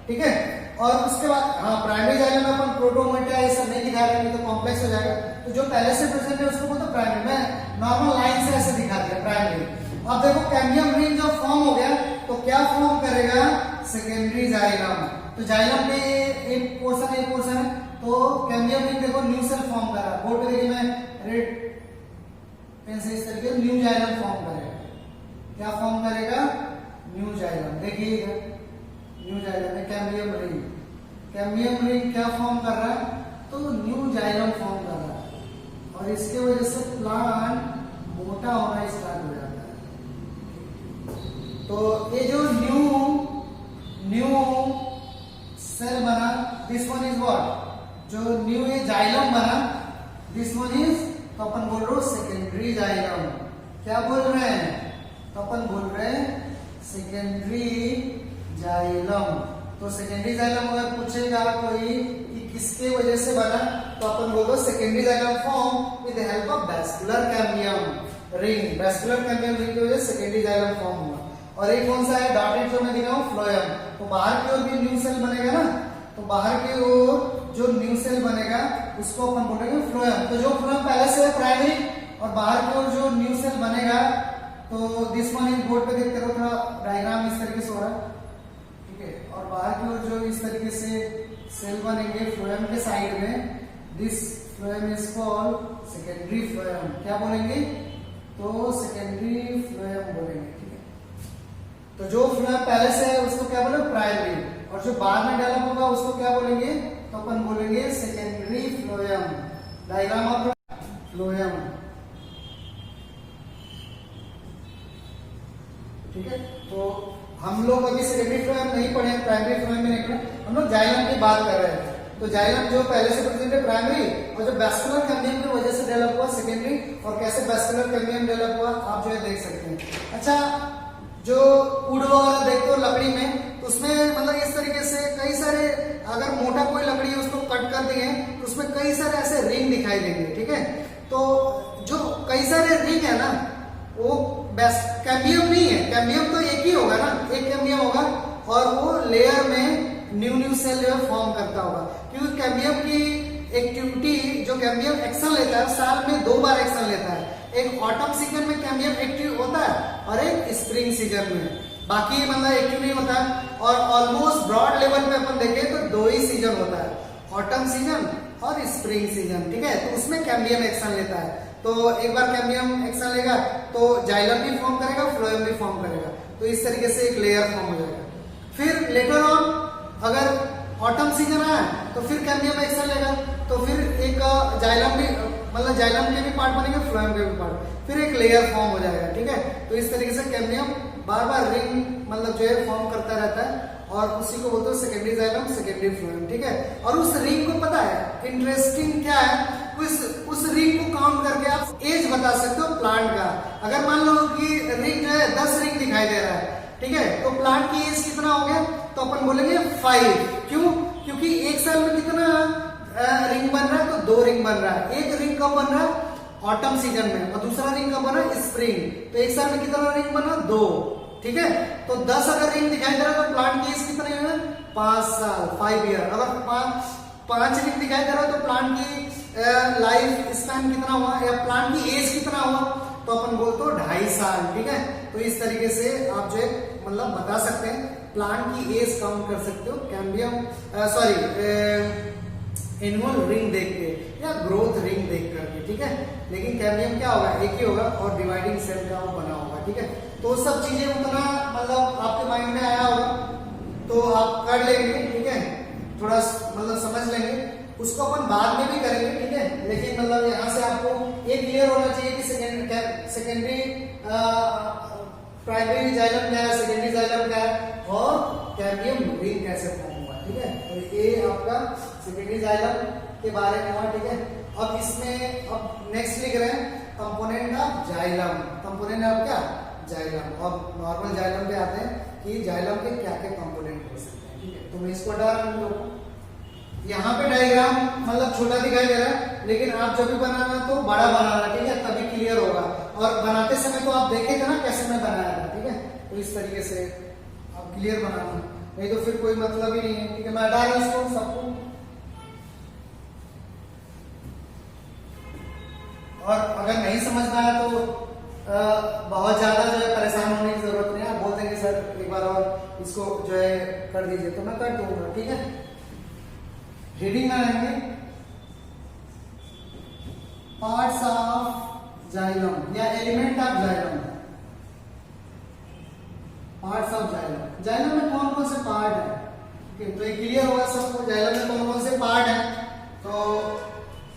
ठीक है, और उसके बाद हाँ प्राइमरी जाइलम में अपन प्रोटोमोटा ये सब नहीं दिखा रहे, नहीं तो कॉम्प्लेक्स हो जाएगा। तो जो पहले से प्रेजेंट है उसको बोलते प्राइमरी। मैं नॉर्मल लाइन से ऐसे दिखा दिया प्राइमरी। अब देखो कैम्बियम रिंग जब फॉर्म हो गया तो क्या फॉर्म करेगा, सेकेंडरी जाइलम। तो जाइलम के एक पोर्शन है, तो कैम्बियम रिंग देखो न्यू सेल फॉर्म कर रहा है। बोर्ड पे देखिए मैं रेड पेन से इस तरीके न्यू जाइलम फॉर्म करेगा। क्या फॉर्म करेगा, न्यू जाइलम। देखिए न्यू जाइलम में कैम्बियम रिंग, कैम्बियम रिंग क्या फॉर्म कर रहा है, तो न्यू जाइलम फॉर्म कर रहा है, और इसके वजह से प्लांट मोटा होना स्टार्ट हो जाता है। तो ये जो न्यू सेल बना, दिस वन इज व्हाट, जो न्यू ये जाइलम बना, दिस वन इज, तो अपन बोल रहे हो सेकेंडरी जाइलम। क्या बोल रहे हैं, तो अपन बोल रहे हैं सेकेंडरी जाइलम। तो सेकेंडरी जाइलम अगर पूछेगा कोई कि किसके वजह से बना, तो अपन बोल दो secondary xylem form with the help of vascular cambium ring. Vascular cambium ring की वजह से सेकेंडरी जाइलम फॉर्म हुआ। और एक कौन सा है, डॉटेड जो मैं दिखा हूं, फ्लोएम। तो बाहर की ओर भी न्यू सेल बनेगा ना, तो बाहर की ओर जो न्यू सेल बनेगा उसको अपन बोलेंगे फ्लोएम। तो जो फ्लोएम पहले से है प्राइमरी, और बाहर की ओर जो न्यू सेल बनेगा, तो दिस वन इज, बोर्ड पे देखते रहो, थोड़ा डायग्राम इस तरीके से हो रहा है। ठीक है, और बाहर की ओर जो इस तरीके से सेल बनेंगे फ्लोएम के साइड में, this phloem is called secondary phloem. क्या बोलेंगे, तो सेकेंडरी फ्लोएम बोलेंगे। ठीक है, तो जो फ्लोएम पहले से है उसको क्या बोलेंगे, प्राइमरी, और जो बाद में डेवलप होगा उसको क्या बोलेंगे, तो अपन बोलेंगे secondary phloem. Diagram of phloem. ठीक है, तो हम लोग अभी सेकेंडरी फ्लोएम नहीं पढ़े, प्राइमरी फ्लोएम में नहीं पढ़े, हम लोग जाइलम की बात कर रहे हैं। तो जाइलम जो पहले से प्रेजेंट है प्राइमरी, और जो वैस्कुलर कैम्बियम की वजह से डेवलप हुआ सेकेंडरी। और कैसे वैस्कुलर कैम्बियम डेवलप हुआ आप जो है देख सकते हैं। अच्छा, जो वुड वगैरह देखते हो लकड़ी में, तो उसमें मतलब इस तरीके से कई सारे, अगर मोटा कोई लकड़ी है उसको कट कर दिए तो उसमें कई सारे ऐसे रिंग दिखाई देंगे। ठीक है, तो जो कई सारे रिंग है ना, वो कैम्बियम नहीं है, कैम्बियम तो एक ही होगा ना, एक कैम्बियम होगा, और वो लेयर में न्यू सेल जो है फॉर्म करता होगा। क्योंकि कैम्बियम की एक्टिविटी, जो कैम्बियम एक्शन लेता है साल में 2 बार एक्शन लेता है। एक ऑटम सीजन में कैम्बियम एक्टिव होता है, और एक स्प्रिंग सीजन में। बाकी मतलब एक्टिव नहीं होता है। और ऑलमोस्ट ब्रॉड लेवल पे अपन देखें तो 2 ही सीजन होता है, ऑटम सीजन और स्प्रिंग सीजन। ठीक है, तो उसमें कैम्बियम एक्शन लेता है। तो एक बार कैम्बियम एक्शन लेगा तो जाइलम भी फॉर्म करेगा, फ्लोएम भी फॉर्म करेगा। तो इस तरीके से एक लेयर फॉर्म हो जाएगा। फिर लेटर ऑन अगर ऑटम सीजन आया तो फिर कैम्बियम एक्शन लेगा, तो फिर एक जाइलम भी, मतलब जाइलम के भी पार्ट बनेंगे, फ्लोएम के भी पार्ट, फिर एक लेयर फॉर्म हो जाएगा। ठीक है, तो इस तरीके से कैम्बियम बार बार रिंग मतलब जो है फॉर्म करता रहता है, और उसी को बोलते हैं सेकेंडरी जाइलम, सेकेंडरी फ्लोएम। ठीक है, और उस रिंग को पता है इंटरेस्टिंग क्या है, उस रिंग को काउंट करके आप एज बता सकते हो प्लांट का। अगर मान लो कि रिंग जो है 10 रिंग दिखाई दे रहा है, ठीक है, तो प्लांट की एज कितना हो गया, तो अपन बोलेंगे 5। क्यों, क्योंकि एक साल में कितना रिंग बन रहा है, तो 2 रिंग बन रहा है। एक रिंग कब बन रहा है, ऑटम सीजन में, और दूसरा रिंग कब बना, स्प्रिंग। तो एक साल में कितना रिंग बना, 2। ठीक है, तो 10 अगर रिंग दिखाई दे रहा है तो प्लांट की एज कितनी है, 5 साल, 5 ईयर। अगर 5 रिंग दिखाई दे रहा है तो प्लांट की लाइफ स्पैन कितना हुआ, या प्लांट की एज कितना हुआ, तो अपन बोलते हो 2.5 साल। ठीक है, तो इस तरीके से आप जो मतलब बता सकते हैं, प्लांट की एज काउंट कर सकते हो कैम्बियम एनुअल रिंग देख के या ग्रोथ रिंग देख करके। ठीक है, लेकिन कैम्बियम क्या होगा, एक ही होगा, और डिवाइडिंग सेल का वो बना होगा। ठीक है, तो सब चीजें उतना मतलब आपके माइंड में आया होगा तो आप कर लेंगे। ठीक है, थोड़ा मतलब समझ लेंगे, उसको अपन बाद में भी करेंगे। ठीक है, लेकिन मतलब यहाँ से आपको ये क्लियर होना चाहिए कि सेकेंडरी प्राइमरी जाइलम क्या है, सेकेंडरी जाइलम क्या है, और कैम्बियम रिंग कैसे फॉर्म हुआ। ठीक है, तो ये आपका सेकेंडरी जाइलम के बारे में हुआ। ठीक है, अब इसमें अब नेक्स्ट लिख रहे हैं component of xylem, component of क्या, जाइलम। और नॉर्मल जाइलम पे आते हैं कि जाइलम के क्या क्या कंपोनेंट हो सकते हैं, ठीक है। तो मैं इसको हटा रहा हूं। यहाँ पे डायग्राम मतलब छोटा दिखाई दे रहा है, लेकिन आप जब भी बनाना तो बड़ा बनाना, ठीक है, तभी क्लियर होगा। और बनाते समय तो आप देखे थे ना कैसे मैं बनाया था, ठीक है। तो इस तरीके से आप क्लियर बनाना, नहीं तो फिर कोई मतलब ही नहीं है, ठीक है। मैं हटा रहा हूं इसको सबको। और अगर नहीं समझ में आया तो बहुत ज्यादा जो है परेशान होने की जरूरत नहीं है। आप बोल देंगे सर एक बार और इसको जो है कर दीजिए, तो मैं कर दूंगा, ठीक है। रीडिंग में रहेंगे पार्ट्स ऑफ जाइलम या element of xylem. Parts of xylem, xylem में कौन कौन से पार्ट है, ठीक है। तो ये क्लियर होगा सबको, जाइलम में कौन कौन से पार्ट है। तो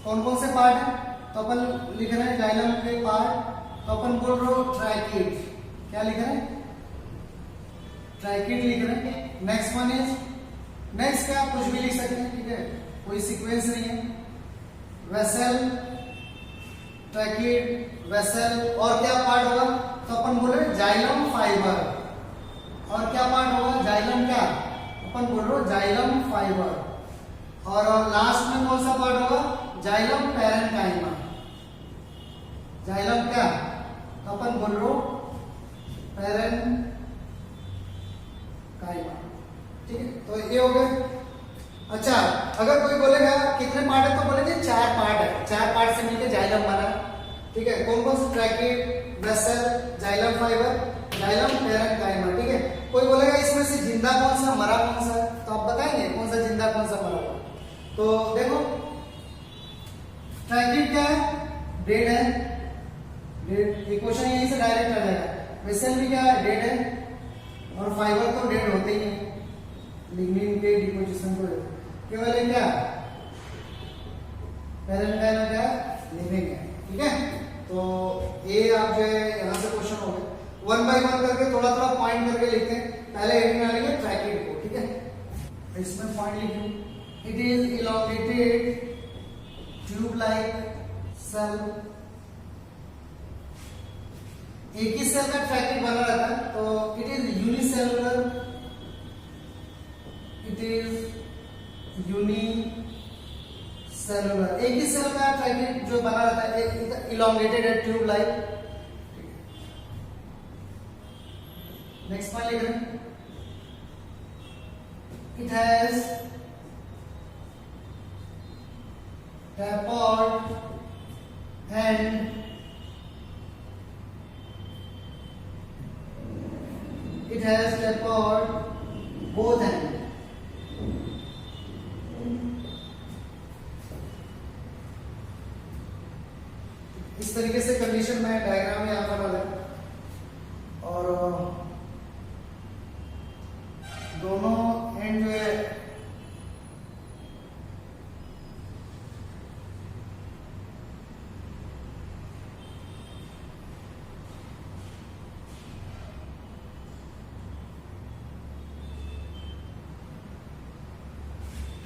कौन कौन से पार्ट है, तो अपन लिख रहे हैं जाइलम के पार्ट। तो अपन बोल रहे हो ट्रैकिड, क्या लिख रहे हैं, ट्रैकिड लिख रहे हैं। नेक्स्ट वन इज, नेक्स्ट क्या कुछ भी लिख सकते हैं, ठीक है, कोई सीक्वेंस नहीं है। वेसल, ट्रैकिड, वेसल, और क्या पार्ट होगा, तो अपन बोल रहे जाइलम फाइबर। और क्या पार्ट होगा, जाइलम क्या, अपन बोल रहे हो जाइलम फाइबर। और लास्ट में कौन सा पार्ट होगा, जाइलम पैरेन्काइमा। जाइलम क्या, तो अपन बोल रहे हो पैरेन्काइमा, ठीक है। तो ये हो गया। अच्छा, अगर कोई बोलेगा कितने पार्ट है, तो बोलेंगे 4 पार्ट है, 4 पार्ट से मिलकर जाइलम बना, ठीक है। कौन कौन से, tracheid, vessel, xylem fibre, xylem parenchyma, ठीक है। कोई बोलेगा इसमें से जिंदा कौन सा, मरा कौन सा, तो आप बताएंगे कौन सा जिंदा कौन सा मरा। तो देखो ट्रैकिड क्या है, डेड है, डेड, ये क्वेश्चन यहीं से डायरेक्ट आ जाएगा। वेसल भी क्या है, डेड है, और फाइबर तो डेड होते ही हैं, लिग्निन के डिपोजिशन को केवल है क्या, पैरेन्काइमा क्या, लिविंग है, ठीक है। तो ये आप जो है यहां से क्वेश्चन हो गए, 1 बाय 1 करके थोड़ा थोड़ा पॉइंट करके लिखते हैं। पहले हेडिंग में लेंगे ट्रैकिड को, ठीक है। इसमें पॉइंट लिखूं, it is elongated tube like cell. एक ही सेल का ट्रैकिड बना रहता है, तो it is unicellular, it is unicellular, एक ही सेल का ट्रैकिड जो बना रहता है, इलॉन्गेटेड है, ट्यूब लाइक। नेक्स्ट पॉइंट लिख रहे हैं, it has tapered and it has tapered both ends. इस तरीके से कंडीशन में डायग्राम में यहाँ बना है, और दोनों एंड जो है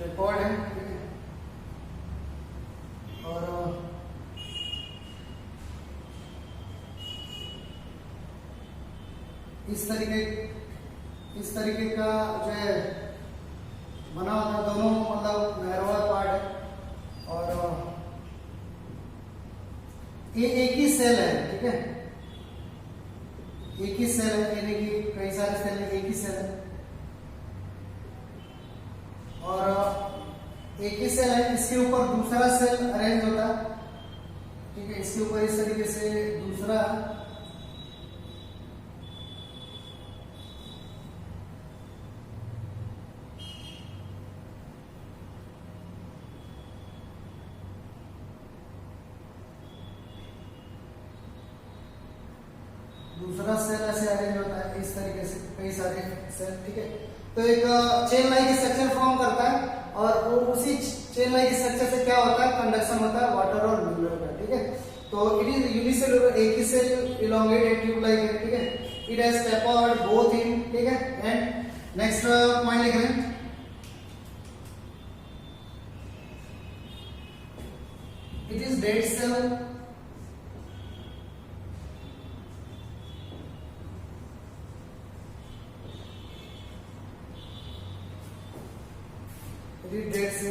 रिकॉर्ड है, ठीक है। और इस तरीके का जो है बना होता है, दोनों मतलब नैरोअर पार्ट है, और ये एक ही सेल है, ठीक है, एक ही सेल है, यानी कि कई सारे सेल है, एक ही सेल है, और एक ही सेल है, इसके ऊपर दूसरा सेल अरेंज होता है, ठीक है। इसके ऊपर इस तरीके से दूसरा सेल ऐसे अरेंज होता है, इस तरीके से कई सारे सेल, ठीक है। तो एक चेन लाइक स्ट्रक्चर फॉर्म करता है, और वो उसी चेन लाइक स्ट्रक्चर से क्या होता है, कंडक्शन होता है वाटर और मिनरल का, ठीक है। तो इट इज यूनिसेलुलर, एक ही सेल, इलोंगेटेड ट्यूब लाइक है, ठीक है। It has tapered both in, ठीक है। एंड नेक्स्ट पॉइंट लिख रहे हैं, it is dead cell, repeat that से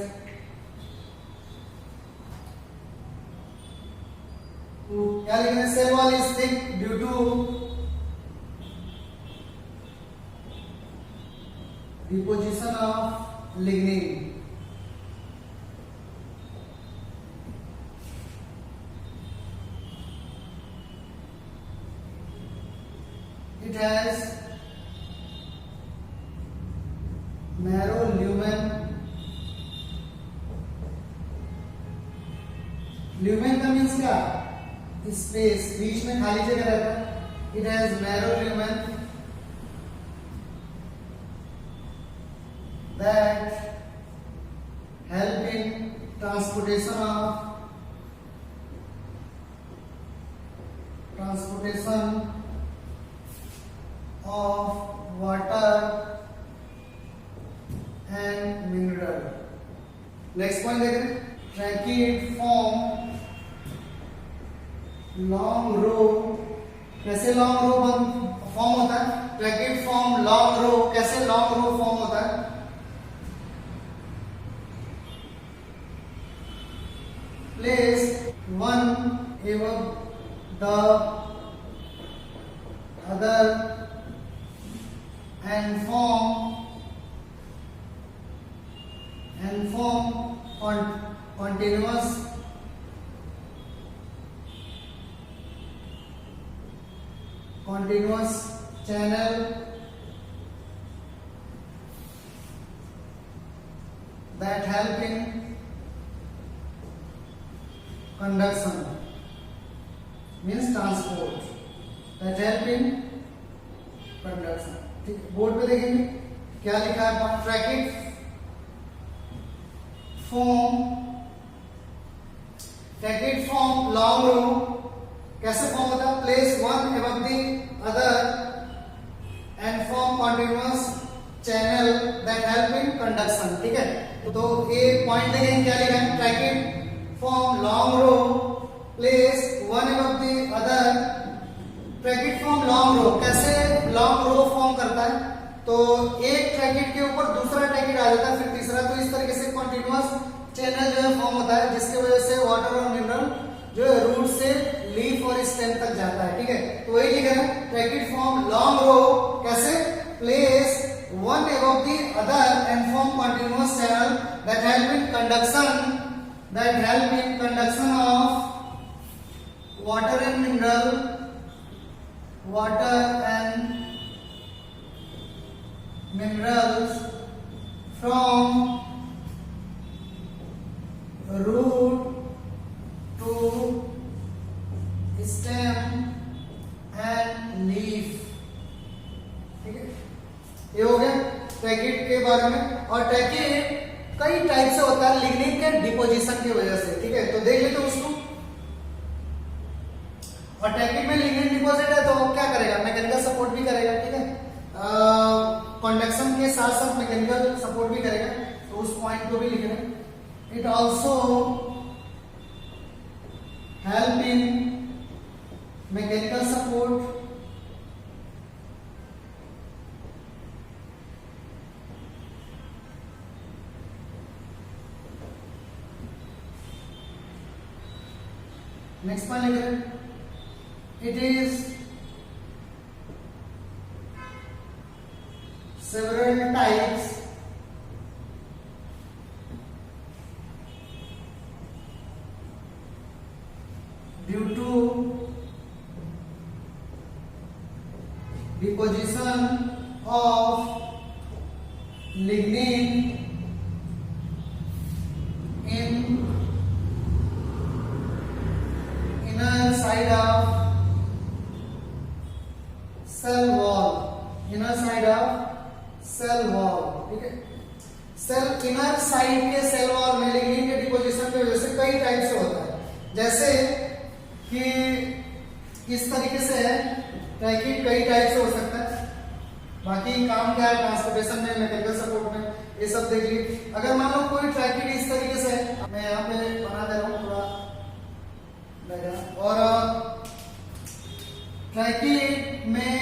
क्या लिखना है? Cell wall is thick due to deposition of lignin. It has narrow lumen. Lumen का मीन्स क्या? स्पेस, बीच में खाली जगह रहता है. It has narrow lumen that help in transportation of water and mineral. Next point देख रहे हैं. Tracheids form long row. कैसे long row फॉर्म होता है? Tracheids form long row. कैसे long row फॉर्म होता है? Place one above the other and form continuous channel that help in conduction, means transport, that help in conduction. ठीक है, बोर्ड पे देखेंगे क्या लिखा है. Tracheid form long row. कैसे फॉर्म होता है? Place one above the other and form continuous channel that help in conduction. ठीक है, तो ये पॉइंट देखेंगे क्या लिखा है. Tracheid form long row place one above the other. Tracheid form long row. कैसे लॉन्ग रो फॉर्म करता है? तो एक ट्रैकिड के ऊपर दूसरा ट्रैकिड आ जाता है, फिर तीसरा. तो इस तरीके से कंटिन्यूअस चैनल जो है फॉर्म होता है, जिसके वजह से वाटर और मिनरल जो है रूट से लीफ और स्टेम तक जाता है. ठीक है, तो वही लिखा है. Tracheid form long row. कैसे? Place one above the other and form continuous channel that help in conduction of water and mineral minerals from root to stem and leaf. ठीक है, ये हो गया ट्रैकिड के बारे में. और ट्रैकिड कई टाइप से होता है लिग्निन के डिपोजिशन की वजह से. ठीक है, तो देख लेते उसको. और ट्रैकिड में लिग्निन डिपॉजिट है तो क्या करेगा? मैकेनिकल सपोर्ट भी करेगा. ठीक है, कंडक्शन के साथ साथ मैकेनिकल सपोर्ट भी करेगा, तो उस पॉइंट को भी लिख रहे हैं. It also help in mechanical support next point लिख रहे हैं. It is several types due to deposition of lignin in inner side of cell wall. inner side of cell wall. ठीक है, सेल इनर साइड के सेल वॉल में लिग्निन के डिपोजिशन की वजह से कई टाइप से होता है. जैसे कि इस तरीके से है ट्रैकिड, कई टाइप से हो सकता है. बाकी काम क्या है? ट्रांसपोर्टेशन में, मैकेनिकल सपोर्ट में, ये सब देख लीजिए. अगर मान लो कोई ट्रैकिड इस तरीके से है, मैं यहाँ पे बना दे रहा हूँ थोड़ा. और ट्रैकिड में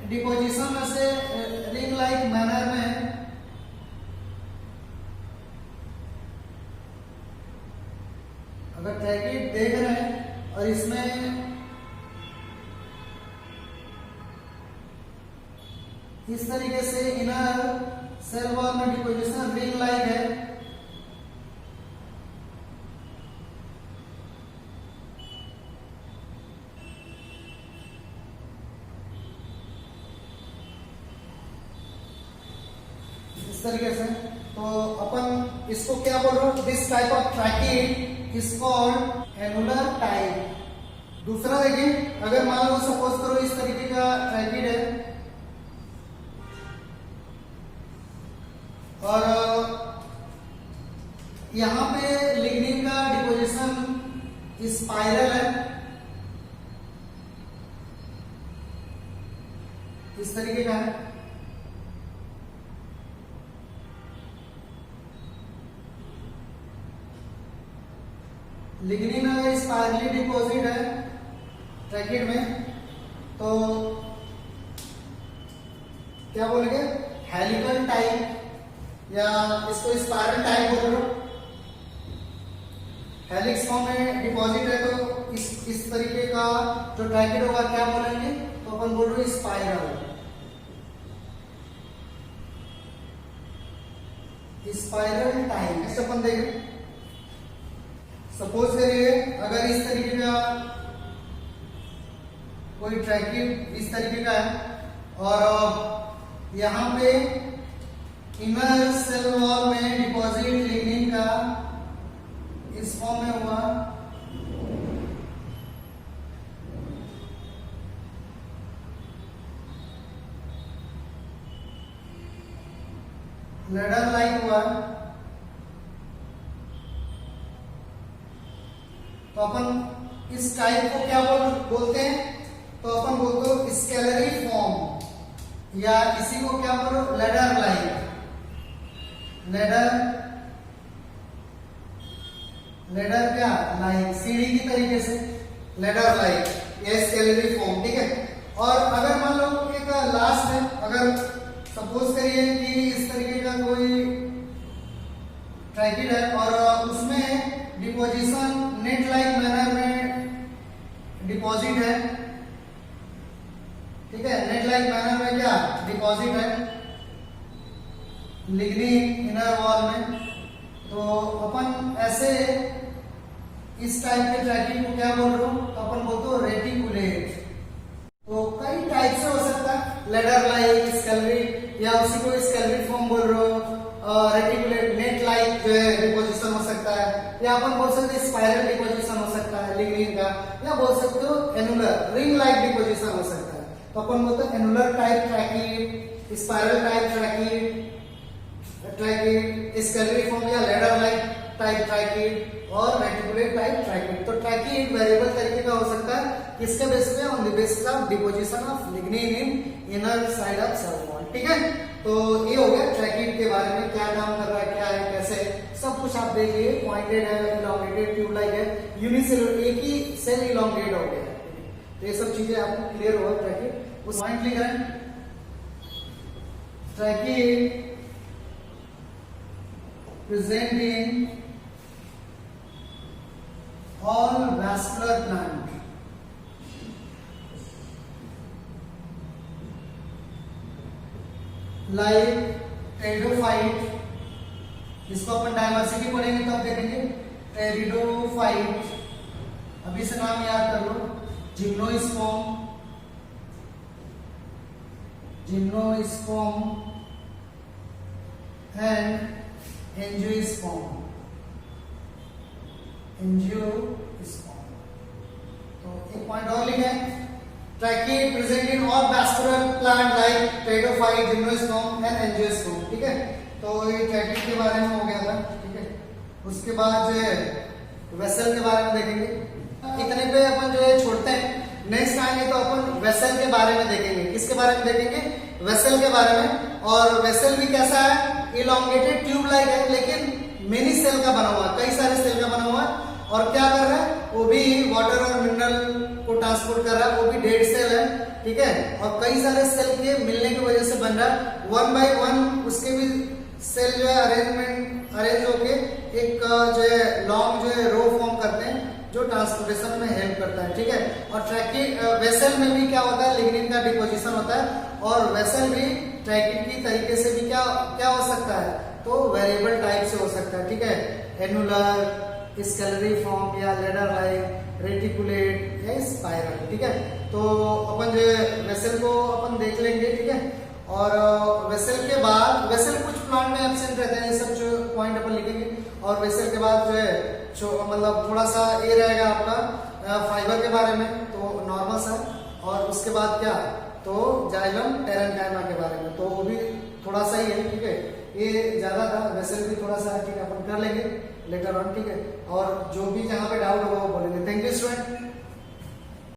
डिपोजिशन में से रिंग लाइक मैनर में इस तरीके से इनर सेल वॉल में डिपोजिशन रिंग लाइक है। इस तरीके से तो अपन इसको क्या बोल रहे हो, this type of tracheid is called annular type. दूसरा देखिए, अगर मान लो सपोज करो इस तरीके का ट्रैकिड है और यहां पे लिग्निन का डिपोजिशन स्पाइरल है, इस तरीके का है। लिग्निन अगर स्पाइरली डिपॉजिट है ट्रैकिड में तो क्या बोलेंगे, हेलिकल टाइप या इसको स्पाइरल टाइप बोल रहे हो। हेलिक्स फॉर्म में डिपॉजिट है तो इस तरीके का जो ट्रैकिड होगा क्या बोलेंगे, तो अपन बोल रहे हो स्पाइरल, स्पाइरल टाइप। ऐसे अपन देखें, सपोज करिए अगर इस तरीके का कोई ट्रैकिड इस तरीके का है और यहां पे इनर सेल वॉल में डिपॉजिट लिग्निन का इस फॉर्म में हुआ, लेडर लाइक हुआ, तो अपन इस टाइप को क्या बोलते हैं, तो अपन बोलते हो स्केलरी फॉर्म या इसी को क्या बोलो, लेडर लाइक। लेडर क्या लाइक, सीढ़ी की तरीके से लेडर लाइक या स्केलरी फॉर्म, ठीक है। और अगर मान लो एक लास्ट है, अगर सपोज करिए कि इस तरीके का कोई ट्रैकिड है और उसमें डिपोजिशन नेट लाइक मैनर में डिपॉजिट है, ठीक है। नेट लाइक मैनर में क्या डिपॉजिट है लिग्निन इनर वॉल में, तो अपन ऐसे इस टाइप के ट्रैकिंग को क्या बोल रहे हो, तो अपन बोलते हो रेटिकुलेट। तो कई टाइप से हो सकता है, लेडर लाइक, स्केलरी या उसी को स्केलरी फॉर्म बोल रहे हो, रेटिकुलेट, नेट लाइक जो है डिपोजिशन हो सकता है, या अपन बोल सकते हैं स्पाइरल डिपोजिशन हो सकता है लिग्निन का, या बोल सकते हो एनुलर रिंग लाइक डिपोजिशन हो सकता है। तो अपन बोलते हैं annular type tracheid, spiral type tracheid, scalariform या लेडर लाइक टाइप ट्रैकिड और रेटिकुलेट टाइप ट्रैकिड। तो ट्रैकिड वेरिएबल तरीके का हो सकता है, किसके बेस पे, on the basis of deposition of lignin in inner side of cell wall, ठीक है। तो ये हो गया ट्रैकिड के बारे में, क्या काम कर रहा है, क्या है, कैसे, सब कुछ आप देख लिए। पॉइंटेड है, इलॉन्गेटेड ट्यूब लाइक है, यूनिसेलुलर, एक ही सेल इलॉन्गेट हो गया, तो ये सब चीजें आपको क्लियर हुआ। ट्रैकिड उस पॉइंट लिख रहे हैं, tracheid present in all vascular plant, like pteridophyte, इसको अपन डायवर्सिटी पढ़ेंगे तब देखेंगे। टेरिडोफाइट, अभी से नाम याद कर लो, जिम्नोस्पर्म, एंड एंजियोस्पर्म। तो एक पॉइंट और लिखे, tracheid present in all vascular plant like pteridophyte, gymnosperm and angiosperm, ठीक है। तो ये ट्रैकिड के बारे में हो गया था, ठीक है। उसके बाद जो है वेसल के बारे में देखेंगे। इतने पे अपन जो है छोड़ते हैं, नेक्स्ट आएंगे तो अपन वेसल के बारे में देखेंगे। किसके बारे में देखेंगे, वेसल के बारे में। और वेसल भी कैसा है, इलॉन्गेटेड ट्यूब लाइक है, लेकिन मेनी सेल का बना हुआ है, कई सारे सेल का बना हुआ है। और क्या कर रहा है, वो भी वाटर और मिनरल को ट्रांसपोर्ट कर रहा है, वो भी डेड सेल है, ठीक है। और कई सारे सेल के मिलने की वजह से बन रहा है, वन बाय वन उसके भी सेल जो है अरेंज होके एक जो है लॉन्ग जो है रो फॉर्म करते हैं, जो ट्रांसपोर्टेशन में हेल्प करता है, ठीक है। और ट्रैकिंग वेसल में भी क्या होता है, लिग्निन का डिपोजिशन होता है, और वेसल भी ट्रैकिंग की तरीके से भी क्या क्या हो सकता है, तो वेरिएबल टाइप से हो सकता है, ठीक है। एनुलर, स्केलरी फॉर्म या लेडर लाइक, रेटिकुलेट या स्पाइरल, ठीक है। तो अपन जो वेसल को अपन देख लेंगे, ठीक है। और वेसल के बाद, वेसल कुछ प्लांट में एब्सेंट रहते हैं, ये सब जो पॉइंट अपन लिखेंगे। और वेसल के बाद जो है मतलब थोड़ा सा ये रहेगा आपका फाइबर के बारे में, तो नॉर्मल सा। और उसके बाद क्या, तो जाइलम पैरेन्काइमा के बारे में, तो वो भी थोड़ा सा ही है, ठीक है। ये ज्यादा था, वेसल भी थोड़ा सा, ठीक है, अपन कर लेंगे लेटर ऑन, ठीक है। और जो भी जहाँ पे डाउट होगा वो बोलेंगे। Thank you student.